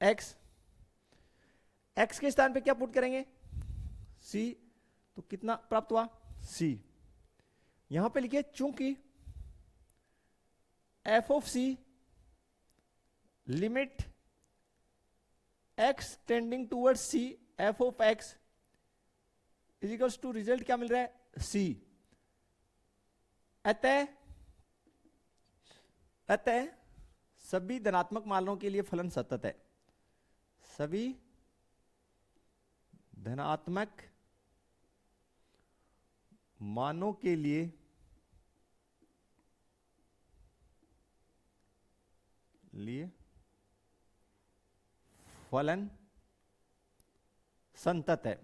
Speaker 1: x, x के स्थान पे क्या पुट करेंगे c, तो कितना प्राप्त हुआ c। यहां पे लिखिए चूंकि f of c limit x tending towards c f of x is equals to result क्या मिल रहा है c। अतः सभी धनात्मक मानों के लिए फलन सतत है, सभी धनात्मक मानों के लिए फलन संतत है।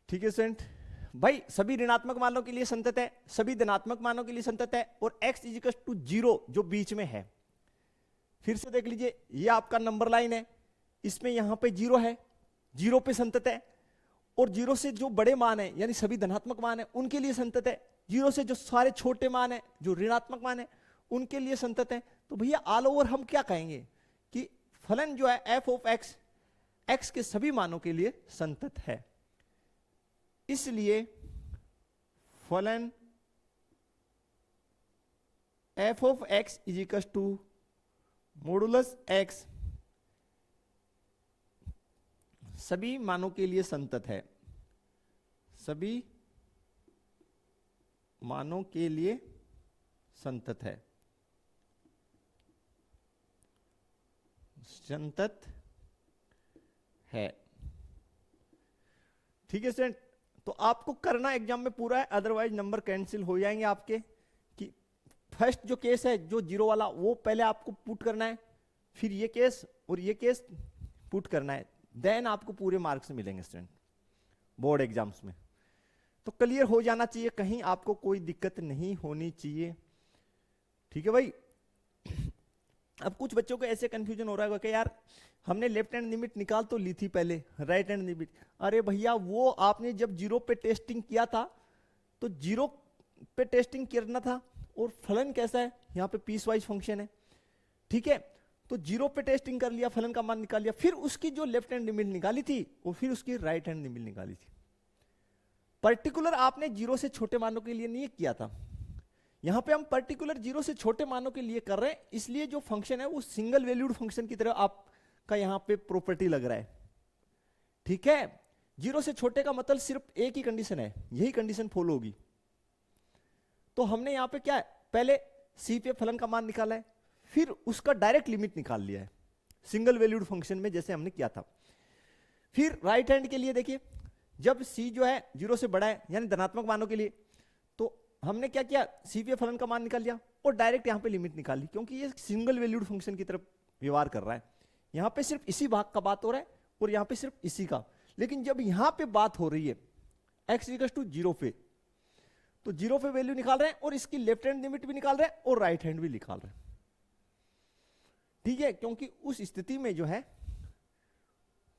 Speaker 1: ठीक है स्टूडेंट, भाई सभी ऋणात्मक मानों के लिए संतत है, सभी धनात्मक मानों के लिए संतत है, और x इज इक्वल टू 0 जो बीच में है। फिर से देख लीजिए ये आपका नंबर लाइन है, इसमें यहां पे 0 है, 0 पे संतत है, और 0 से जो बड़े मान है यानी सभी धनात्मक मान है उनके लिए संतत है, 0 से जो सारे छोटे मान है जो ऋणात्मक मान है उनके लिए संतत है। तो भैया ऑल ओवर हम क्या कहेंगे कि फलन जो है f ऑफ x, x के सभी मानों के लिए संतत है। इसलिए फलन f of x is equal to modulus x सभी मानों के लिए संतत है, सभी मानों के लिए संतत है, संतत है। ठीक है स्टूडेंट, तो आपको करना एग्जाम में पूरा है, अदरवाइज नंबर कैंसिल हो जाएंगे आपके। कि फर्स्ट जो केस है जो 0 वाला वो पहले आपको पुट करना है, फिर ये केस और ये केस पुट करना है, देन आपको पूरे मार्क्स मिलेंगे स्टूडेंट बोर्ड एग्जाम्स में। तो क्लियर हो जाना चाहिए, कहीं आपको कोई दिक्कत नहीं होनी चाहिए। ठीक है भाई। अब कुछ बच्चों को ऐसे कंफ्यूजन हो रहा है कि यार हमने लेफ्ट हैंड लिमिट निकाल तो ली थी पहले, राइट हैंड लिमिट, अरे भैया वो आपने जब 0 पे टेस्टिंग किया था तो 0 पे टेस्टिंग करना था, और फलन कैसा है यहाँ पे पीस वाइज फंक्शन है। ठीक है, तो 0 पे टेस्टिंग कर लिया, फलन का मान निकाल लिया, फिर उसकी जो लेफ्ट हैंड लिमिट निकाली थी और फिर उसकी राइट हैंड लिमिट निकाली थी। पर्टिकुलर आपने 0 से छोटे मानों के लिए नहीं किया था, यहां पे हम पर्टिकुलर 0 से छोटे मानों के लिए कर रहे हैं, इसलिए जो फंक्शन है वो सिंगल वैल्यूड फंक्शन की तरह आपका यहां पे प्रॉपर्टी लग रहा है। ठीक है, 0 से छोटे का मतलब सिर्फ एक ही कंडीशन है, यही कंडीशन फॉलो होगी। तो हमने यहां पे क्या है, पहले सी पे फलन का मान निकाला है, फिर उसका डायरेक्ट लिमिट निकाल लिया है सिंगल वैल्यूड फंक्शन में जैसे हमने किया था। फिर राइट हैंड के लिए देखिए, जब c जो है 0 से बड़ा है यानी धनात्मक मानों के लिए, तो हमने क्या किया, सी पे फलन का मान निकाल लिया और डायरेक्ट यहां पे लिमिट निकाल ली, क्योंकि ये सिंगल वैल्यूड फंक्शन की तरफ व्यवहार कर रहा है। यहां पे सिर्फ इसी भाग का बात हो रहा है और यहां पे सिर्फ इसी का। लेकिन जब यहां पे बात हो रही है x इक्वल टू 0 पे, तो जीरो पे वैल्यू निकाल रहे हैं और इसकी लेफ्ट हैंड लिमिट भी निकाल रहे हैं और राइट हैंड भी निकाल रहे हैं। ठीक है, क्योंकि उस स्थिति में जो है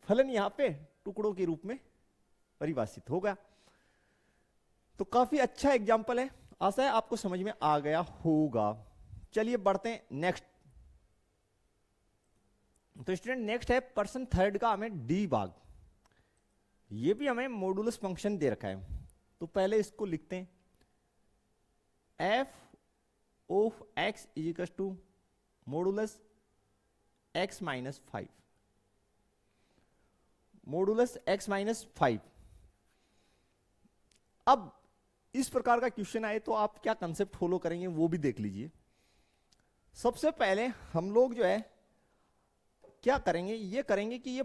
Speaker 1: फलन यहां पे टुकड़ों के रूप में परिभाषित होगा। तो काफी अच्छा एग्जाम्पल है, आशा है आपको समझ में आ गया होगा। चलिए बढ़ते हैं नेक्स्ट। तो स्टूडेंट नेक्स्ट है पर्सन थर्ड का हमें डी भाग। ये भी हमें मॉडुलस फंक्शन दे रखा है, तो पहले इसको लिखते हैं f of x is equal to modulus x minus 5, modulus x minus 5। अब इस प्रकार का क्वेश्चन आए तो आप क्या कंसेप्ट फॉलो करेंगे वो भी देख लीजिए। सबसे पहले हम लोग जो है क्या करेंगे, ये करेंगे कि ये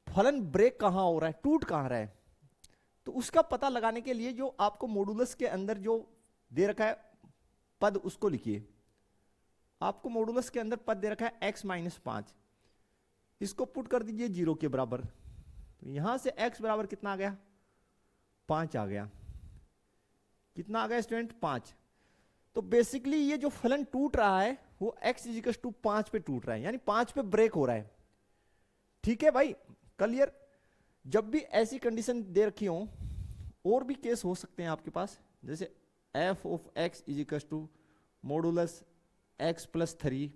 Speaker 1: फलन ब्रेक कहां हो रहा है, टूट कहां रहा है। तो उसका पता लगाने के लिए जो आपको मॉडुलस के अंदर जो दे रखा है पद उसको लिखिए। आपको मॉडुलस के अंदर पद दे रखा है x माइनस 5, इसको पुट कर दीजिए 0 के बराबर। तो यहां से x बराबर कितना आ गया, 5 आ गया। कितना आ गया स्टूडेंट, 5। तो बेसिकली ये जो फलन टूट रहा है वो x इज इक्वल टू 5 पे टूट रहा है, यानी 5 पे ब्रेक हो रहा है। ठीक है भाई, क्लियर। जब भी ऐसी कंडीशन दे रखी हो, और भी केस हो सकते हैं आपके पास, जैसे f of x is equal to modulus x plus 3।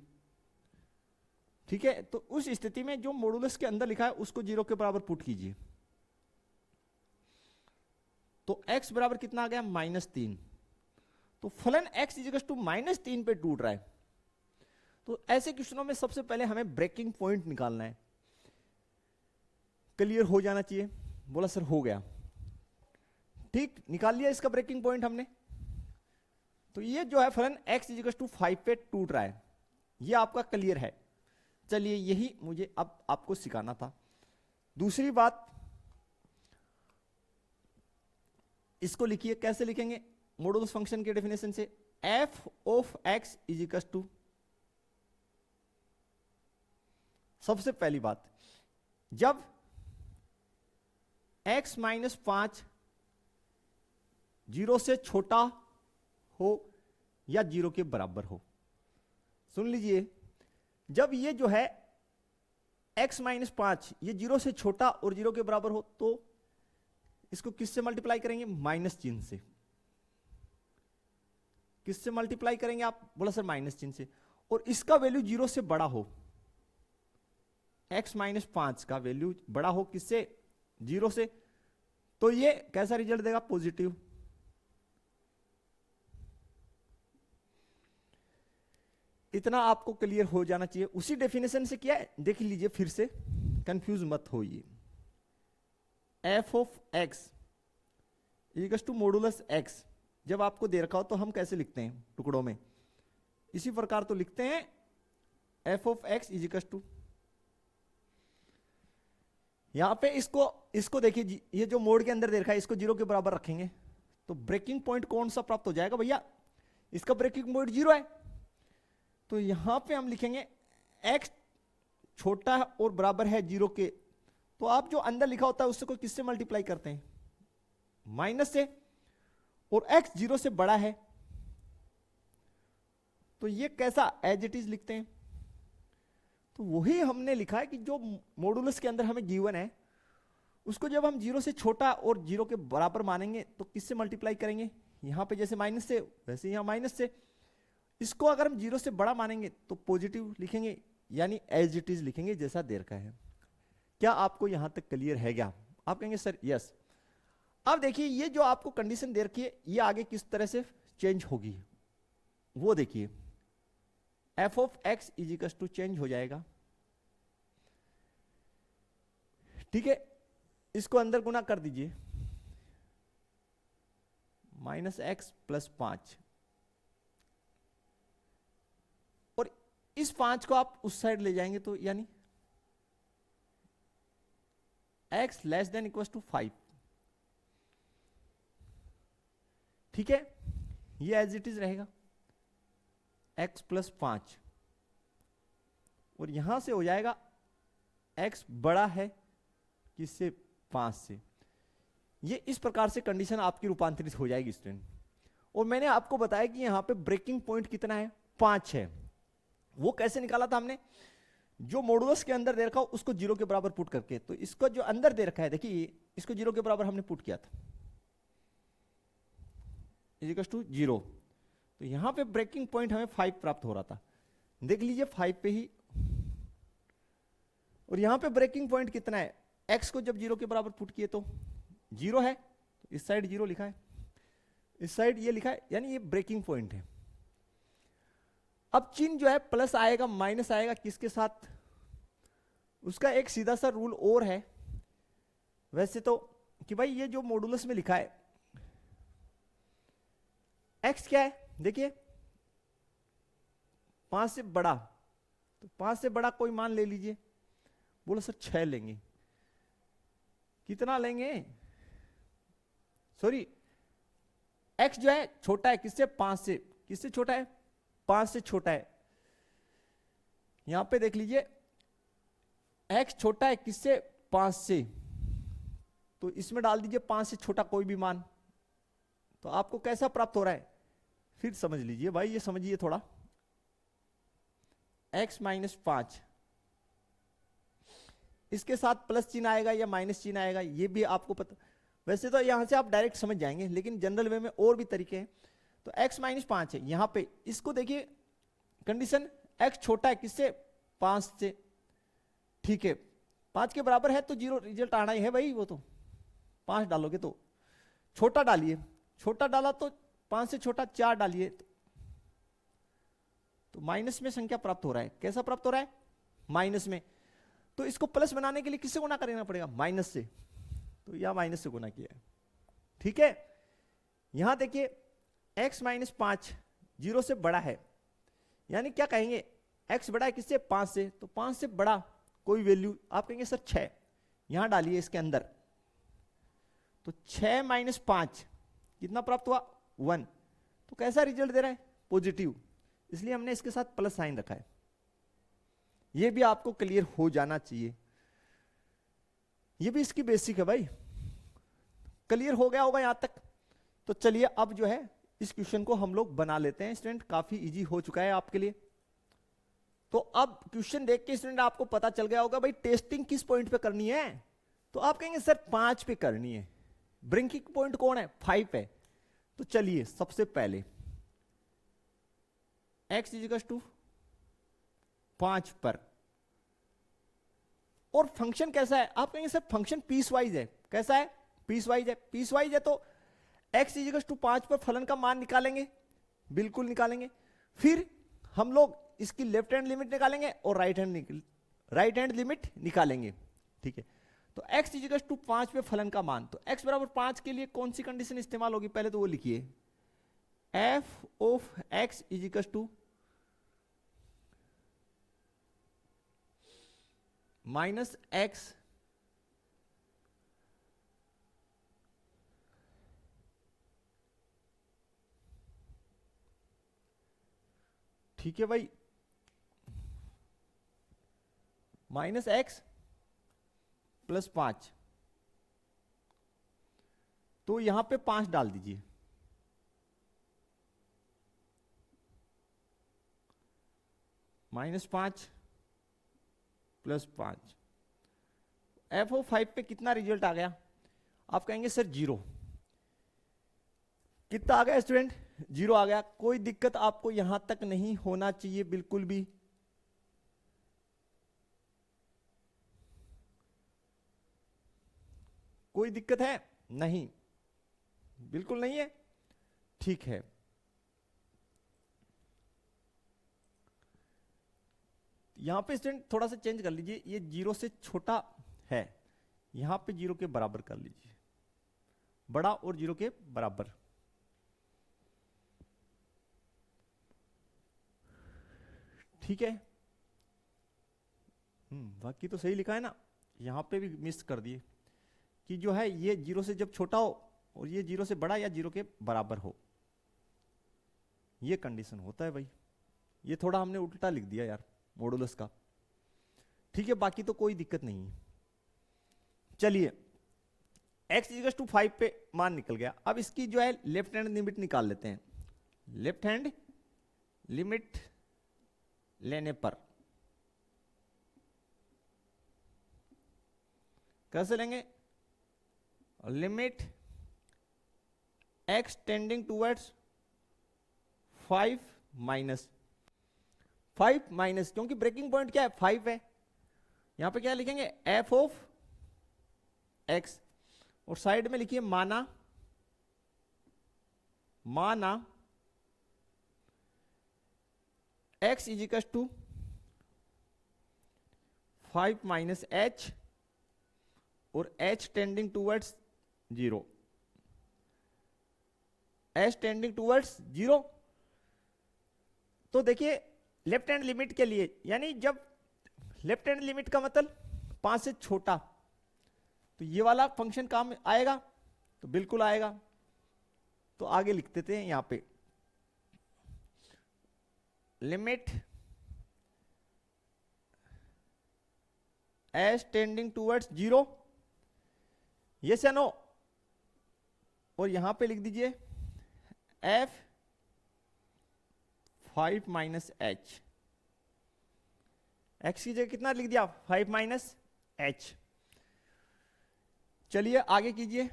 Speaker 1: ठीक है, तो उस स्थिति में जो मॉडुलस के अंदर लिखा है उसको 0 के बराबर पुट कीजिए। तो x बराबर कितना आ गया, -3। तो फलन x इज इक्वल टू -3 पे टूट रहा है। तो ऐसे क्वेश्चनों में सबसे पहले हमें ब्रेकिंग पॉइंट निकालना है। क्लियर हो जाना चाहिए। बोला सर हो गया, ठीक, निकाल लिया इसका ब्रेकिंग पॉइंट हमने। तो ये जो है फलन x इज इक्वल टू 5 पे टूट रहा है, ये आपका क्लियर है। चलिए यही मुझे अब आपको सिखाना था। दूसरी बात, इसको लिखिए। कैसे लिखेंगे, मॉडुलस फंक्शन के डेफिनेशन से f of x is equal to, सबसे पहली बात, जब x माइनस 5 0 से छोटा हो या 0 के बराबर हो। सुन लीजिए, जब ये जो है x माइनस 5 ये 0 से छोटा और 0 के बराबर हो तो इसको किससे मल्टीप्लाई करेंगे, माइनस चिन्ह से। किससे मल्टीप्लाई करेंगे आप, बोला सर माइनस चिन्ह से। और इसका वैल्यू 0 से बड़ा हो, x माइनस 5 का वैल्यू बड़ा हो किससे, 0 से, तो ये कैसा रिजल्ट देगा, पॉजिटिव। इतना आपको क्लियर हो जाना चाहिए। उसी डेफिनेशन से किया है, देख लीजिए फिर से, कंफ्यूज मत होइए। f of x equal to modulus x, जब आपको दे रखा हो तो हम कैसे लिखते हैं टुकड़ों में, इसी प्रकार तो लिखते हैं f of x equal to, यहां पे इसको देखिए, ये जो मोड के अंदर दे रखा है इसको 0 के बराबर रखेंगे तो ब्रेकिंग पॉइंट कौन सा प्राप्त हो जाएगा भैया, इसका ब्रेकिंग पॉइंट 0 है। तो यहां पे हम लिखेंगे x छोटा है और बराबर है 0 के, तो आप जो अंदर लिखा होता है उससे कोई किससे मल्टीप्लाई करते हैं, माइनस से, और x 0 से बड़ा है तो ये कैसा एज इट इज लिखते हैं। तो वही हमने लिखा है कि जो मॉडुलस के अंदर हमें गिवन है उसको जब हम 0 से छोटा और 0 के बराबर मानेंगे तो किससे मल्टीप्लाई करेंगे, यहां पे जैसे माइनस से वैसे यहां माइनस से। इसको अगर हम 0 से बड़ा मानेंगे तो पॉजिटिव लिखेंगे, यानी एज इट इज लिखेंगे जैसा दे रखा है। क्या आपको यहां तक क्लियर है क्या, आप कहेंगे सर यस। अब देखिए ये जो आपको कंडीशन दे रखी है ये आगे किस तरह से चेंज होगी वो देखिए, f of x is equal to change हो जाएगा। ठीक है, इसको अंदर गुना कर दीजिए, -x प्लस 5, और इस 5 को आप उस साइड ले जाएंगे तो यानी x less than equal to 5। ठीक है, ये एज इट इज रहेगा x प्लस 5, और यहां से हो जाएगा x बड़ा है किससे, 5 से। ये इस प्रकार से कंडीशन आपकी रूपांतरित हो जाएगी स्टूडेंट। और मैंने आपको बताया कि यहां पे ब्रेकिंग पॉइंट कितना है, 5 है। वो कैसे निकाला था हमने, जो मॉडुलस के अंदर दे रखा हो उसको 0 के बराबर पुट करके। तो इसको जो अंदर दे रखा है देखिए, इसको 0 के बराबर हमने पुट किया था, इक्वल्स टू 0। तो यहां पे ब्रेकिंग पॉइंट हमें 5 प्राप्त हो रहा था, देख लीजिए 5 पे ही। और यहां पे ब्रेकिंग पॉइंट कितना है, x को जब 0 के बराबर पुट किए तो 0 है, तो इस साइड 0 लिखा है, इस साइड ये लिखा है, यानी ये ब्रेकिंग पॉइंट है। अब चिन्ह जो है प्लस आएगा माइनस आएगा किसके साथ, उसका एक सीधा सा रूल और है वैसे तो, कि भाई ये जो मॉडुलस में लिखा है x क्या है, देखिए 5 से बड़ा, तो 5 से बड़ा कोई मान ले लीजिए। बोलो सर 6 लेंगे, कितना लेंगे, सॉरी x जो है छोटा है किससे, 5 से, किससे छोटा है, 5 से छोटा है। यहां पे देख लीजिए x छोटा है किससे, 5 से, तो इसमें डाल दीजिए 5 से छोटा कोई भी मान, तो आपको कैसा प्राप्त हो रहा है, फिर समझ लीजिए भाई, ये समझिए थोड़ा, x माइनस 5, इसके साथ प्लस चिन्ह आएगा या माइनस चिन्ह आएगा ये भी आपको पता, वैसे तो यहां से आप डायरेक्ट समझ जाएंगे, लेकिन जनरल वे में और भी तरीके हैं। तो x माइनस 5 है यहां पे, इसको देखिए कंडीशन, x छोटा है किससे, 5 से, ठीक है 5 के बराबर है तो 0 रिजल्ट आना ही है भाई, वो तो 5 डालोगे तो, छोटा डालिए, छोटा डाला तो 5 से छोटा 4 डालिए, तो माइनस में संख्या प्राप्त हो रहा है, कैसा प्राप्त हो रहा है, माइनस में। तो इसको प्लस बनाने के लिए किससे गुना करना पड़ेगा, माइनस से, तो यह माइनस से गुना किया है, ठीक है। यहां देखिए x माइनस 5 0 से बड़ा है, यानी क्या कहेंगे, x बड़ा है किससे, 5 से, तो 5 से बड़ा कोई वैल्यू आप कहेंगे सर 6, यहां डालिए इसके अंदर, तो 6 माइनस 5 कितना प्राप्त हुआ, 1। तो कैसा रिजल्ट दे रहा है, पॉजिटिव, इसलिए हमने इसके साथ प्लस साइन रखा है। ये भी आपको क्लियर हो जाना चाहिए, ये भी इसकी बेसिक है भाई, क्लियर हो गया होगा यहां तक। तो चलिए अब जो है इस क्वेश्चन को हम लोग बना लेते हैं स्टूडेंट, काफी इजी हो चुका है आपके लिए। तो अब क्वेश्चन देख के स्टूडेंट आपको पता चल गया होगा भाई टेस्टिंग किस पॉइंट पे करनी है, तो आप कहेंगे सर 5 पे करनी है, ब्रेकिंग पॉइंट कौन है, 5 है। तो चलिए सबसे पहले x इजिकल्स टू 5 पर, और फंक्शन कैसा है, आप कहेंगे सर फंक्शन पीस वाइज है, कैसा है, पीस वाइज है, पीस वाइज है तो x इजिकल्स टू 5 पर फलन का मान निकालेंगे, बिल्कुल निकालेंगे। फिर हम लोग इसकी लेफ्ट हैंड लिमिट निकालेंगे और राइट हैंड लिमिट निकालेंगे, ठीक है। तो x इजिकल्स टू 5 पे फलन का मान, तो x बराबर 5 के लिए कौन सी कंडीशन इस्तेमाल होगी, पहले तो वो लिखिए, f of x is equals to minus x ठीक है भाई, माइनस x प्लस 5, तो यहां पे 5 डाल दीजिए, -5 प्लस 5, f ऑफ 5 पे कितना रिजल्ट आ गया, आप कहेंगे सर 0, कितना आ गया स्टूडेंट, 0 आ गया। कोई दिक्कत आपको यहां तक नहीं होना चाहिए बिल्कुल भी, कोई दिक्कत है नहीं, बिल्कुल नहीं है, ठीक है। यहां पे स्टूडेंट थोड़ा सा चेंज कर लीजिए, ये 0 से छोटा है, यहां पे 0 के बराबर कर लीजिए, बड़ा और 0 के बराबर, ठीक है। बाकी तो सही लिखा है ना, यहां पे भी मिस कर दिए कि जो है ये 0 से जब छोटा हो और ये 0 से बड़ा या 0 के बराबर हो, ये कंडीशन होता है भाई। ये थोड़ा हमने उल्टा लिख दिया यार मॉडुलस का, ठीक है, बाकी तो कोई दिक्कत नहीं है। चलिए x इक्वल टू 5 पे मान निकल गया। अब इसकी जो है लेफ्ट हैंड लिमिट निकाल लेते हैं। लेफ्ट हैंड लिमिट लेने पर कैसे लेंगे? Limit x tending towards 5 minus 5 minus, क्योंकि ब्रेकिंग पॉइंट क्या है? 5 है। यहां पे क्या लिखेंगे? f ऑफ x, और साइड में लिखिए माना x is equal to 5 minus h, और h tending towards 0, h tending towards 0। तो देखिए लेफ्ट हैंड लिमिट के लिए, यानी जब लेफ्ट हैंड लिमिट का मतलब 5 से छोटा, तो ये वाला फंक्शन काम आएगा, तो बिल्कुल आएगा। तो आगे लिख देते हैं यहां पे limit h tending towards 0, yes या नो, और यहां पे लिख दीजिए f 5 माइनस h। x की जगह कितना लिख दिया? 5 माइनस h। चलिए आगे कीजिए,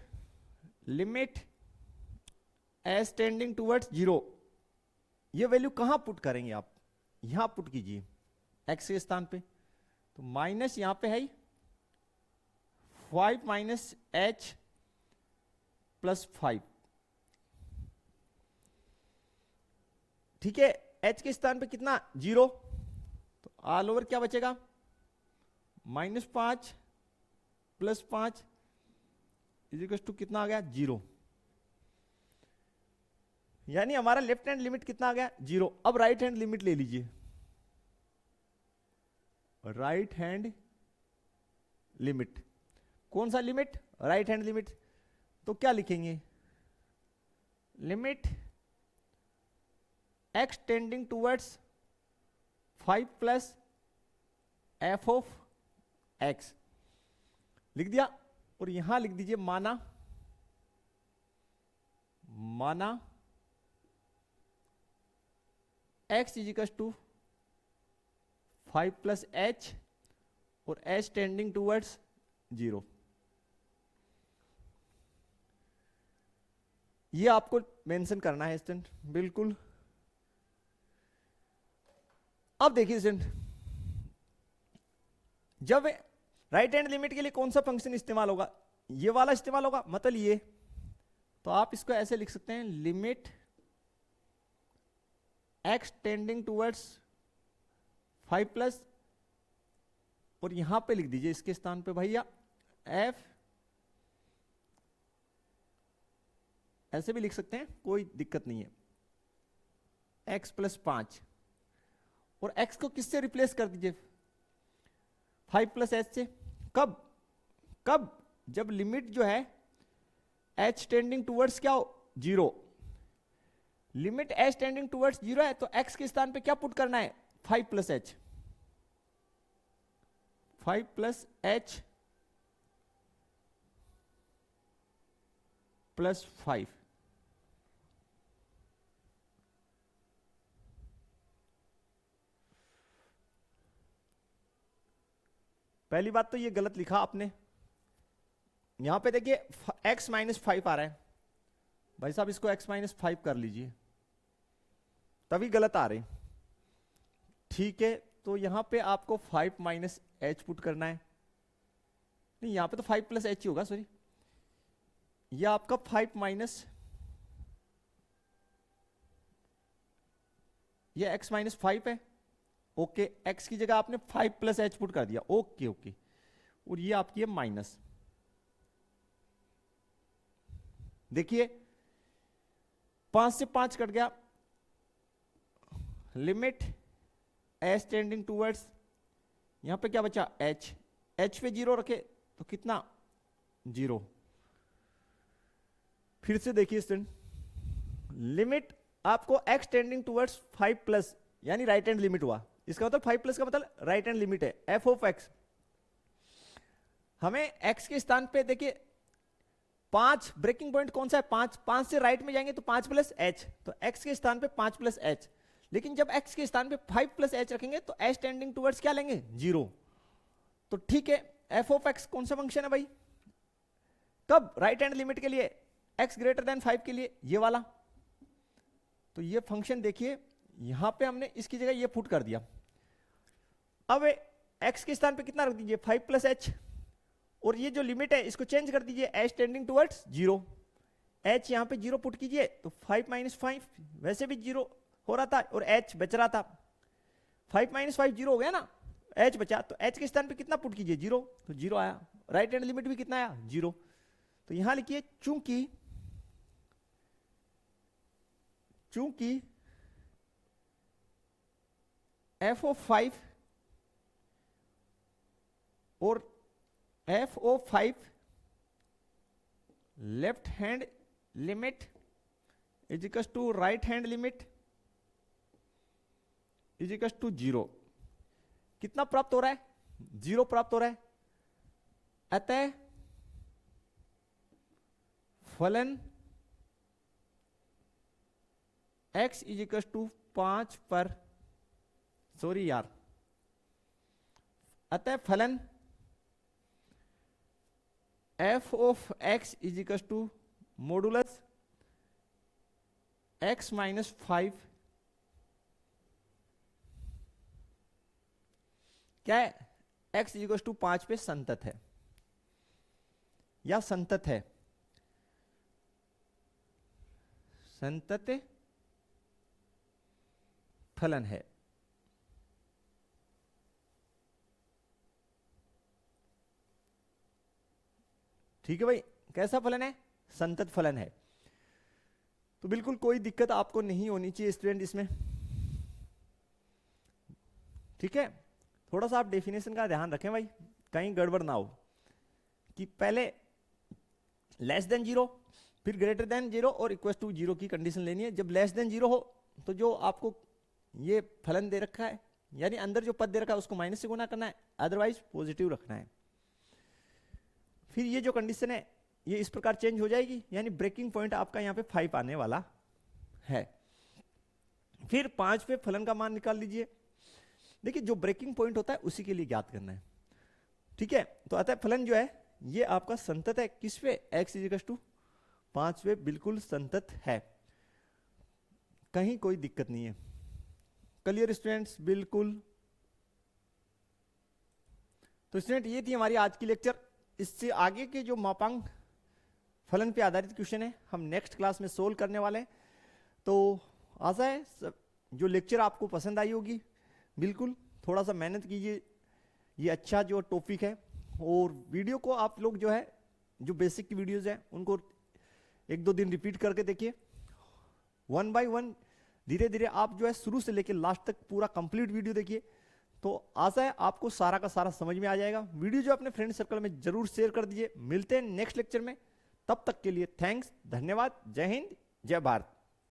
Speaker 1: लिमिट एज टेंडिंग टूवर्ड्स 0, ये वैल्यू कहां पुट करेंगे आप? यहां पुट कीजिए x के स्थान पे, तो माइनस यहां पे है 5 माइनस h प्लस 5, ठीक है। h के स्थान पे कितना? 0, तो ऑल ओवर क्या बचेगा? -5 प्लस 5 इज इक्वल टू कितना आ गया? 0। यानी हमारा लेफ्ट हैंड लिमिट कितना आ गया? 0। अब राइट हैंड लिमिट ले लीजिए। राइट हैंड लिमिट, कौन सा लिमिट? Right hand limit. तो क्या लिखेंगे? Limit x tending towards 5 plus f of x लिख दिया, और यहां लिख दीजिए माना x is equal to 5 plus h, और h टेंडिंग टूवर्ड्स 0। ये आपको मेंशन करना है स्टूडेंट, बिल्कुल। अब देखिए स्टूडेंट, जब राइट हैंड लिमिट के लिए कौन सा फंक्शन इस्तेमाल होगा? ये वाला इस्तेमाल होगा, मतलब ये। तो आप इसको ऐसे लिख सकते हैं, limit x tending towards 5 plus, और यहां पे लिख दीजिए इसके स्थान पे भैया f, ऐसे भी लिख सकते हैं, कोई दिक्कत नहीं है, x प्लस 5, और x को किससे रिप्लेस कर दीजिए? 5 प्लस h से। कब? जब लिमिट जो है h टेंडिंग टूवर्ड्स क्या हो? 0। लिमिट h टेंडिंग टूवर्ड्स 0 है, तो x के स्थान पे क्या पुट करना है? 5 plus h। 5 plus h plus 5, पहली बात तो ये गलत लिखा आपने। यहां पे देखिए x माइनस 5 आ रहा है, भाई साहब इसको x माइनस 5 कर लीजिए, तभी गलत आ रहे। ठीक है, तो यहां पे आपको 5 माइनस h पुट करना है। नहीं, यहां पे तो 5 प्लस h ही होगा, सॉरी। यह आपका 5 माइनस, ये x माइनस 5 है। ओके, x की जगह आपने 5 प्लस h पुट कर दिया। ओके ओके, और ये आपकी है माइनस। देखिए 5 से 5 कट गया, लिमिट h टेंडिंग टूवर्ड्स, यहां पे क्या बचा? h। h पे 0 रखे तो कितना? 0। फिर से देखिए स्टूडेंट, लिमिट आपको x टेंडिंग टूवर्ड्स 5 प्लस, यानी राइट हैंड लिमिट हुआ। इसका मतलब 5 प्लस का मतलब राइट हैंड लिमिट है f ऑफ x। हमें x के स्थान पे देखिए 5 ब्रेकिंग पॉइंट कौन सा है, 5 से राइट में जाएंगे तो 5 प्लस एच, तो x के स्थान पे 5 प्लस एच, लेकिन जब x के स्थान पे 5 प्लस एच रखेंगे तो h टेंडिंग टुवर्ड्स क्या लेंगे, 0। तो ठीक है, f ऑफ x कौन सा फंक्शन है भाई, कब, राइट हैंड लिमिट के लिए, x ग्रेटर देन 5 के लिए, ये वाला। तो ये फंक्शन देखिए यहां पे हमने इसकी जगह ये पुट कर दिया। अब x के स्थान पे कितना रख दीजिए, 5 प्लस एच, और ये जो लिमिट है इसको चेंज कर दीजिए, h टेंडिंग टुवर्ड्स 0, h यहां पे 0 पुट कीजिए तो 5 माइनस 5 वैसे भी 0 हो रहा था और h बच रहा था, 5 माइनस 5 0 हो गया ना, h बचा, तो h के स्थान पे कितना पुट कीजिए, 0, तो 0 आया, राइट हैंड लिमिट भी कितना आया, 0। तो यहां लिखिए चूंकि f ऑफ 5 और f of 5 left hand limit is equals to right hand limit is equals to 0, कितना प्राप्त हो रहा है, 0 प्राप्त हो रहा है। अतः फलन x इज इक्वल टू 5 पर, सॉरी यार, अतः फलन f of x is equal to modulus x minus 5 क्या है, x इज इक्वल टू 5 पे संतत है या संतत है, संतत फलन है। ठीक है भाई, कैसा फलन है, संतत फलन है। तो बिल्कुल कोई दिक्कत आपको नहीं होनी चाहिए स्टूडेंट इसमें, ठीक है। थोड़ा सा आप डेफिनेशन का ध्यान रखें भाई, कहीं गड़बड़ ना हो कि पहले लेस देन 0 फिर ग्रेटर देन 0 और इक्वल टू 0 की कंडीशन लेनी है। जब लेस देन 0 हो तो जो आपको ये फलन दे रखा है, यानी अंदर जो पद दे रखा है उसको माइनस से गुना करना है, अदरवाइज पॉजिटिव रखना है। फिर ये जो कंडीशन है ये इस प्रकार चेंज हो जाएगी, यानी ब्रेकिंग पॉइंट आपका यहाँ पे 5 आने वाला है। फिर 5 पे फलन का मान निकाल लीजिए। देखिए जो ब्रेकिंग पॉइंट होता है उसी के लिए ज्ञात करना है, ठीक है। तो अतः फलन जो है ये आपका संतत है, किस पे, x इज इक्वल टू 5 पे बिल्कुल संतत है, कहीं कोई दिक्कत नहीं है। क्लियर स्टूडेंट्स, बिल्कुल। तो स्टूडेंट ये थी हमारी आज की लेक्चर। इससे आगे के जो मापांक फलन पे आधारित क्वेश्चन है हम नेक्स्ट क्लास में सोल्व करने वाले हैं। तो आशा है जो लेक्चर आपको पसंद आई होगी। बिल्कुल थोड़ा सा मेहनत कीजिए, ये अच्छा जो टॉपिक है, और वीडियो को आप लोग जो है जो बेसिक की वीडियोज हैं उनको 1-2 दिन रिपीट करके देखिए, 1 बाय 1 धीरे धीरे आप जो है शुरू से लेकर लास्ट तक पूरा कंप्लीट वीडियो देखिए। तो आशा है आपको सारा का सारा समझ में आ जाएगा। वीडियो जो अपने फ्रेंड सर्कल में जरूर शेयर कर दीजिए। मिलते हैं नेक्स्ट लेक्चर में, तब तक के लिए थैंक्स, धन्यवाद, जय हिंद, जय भारत।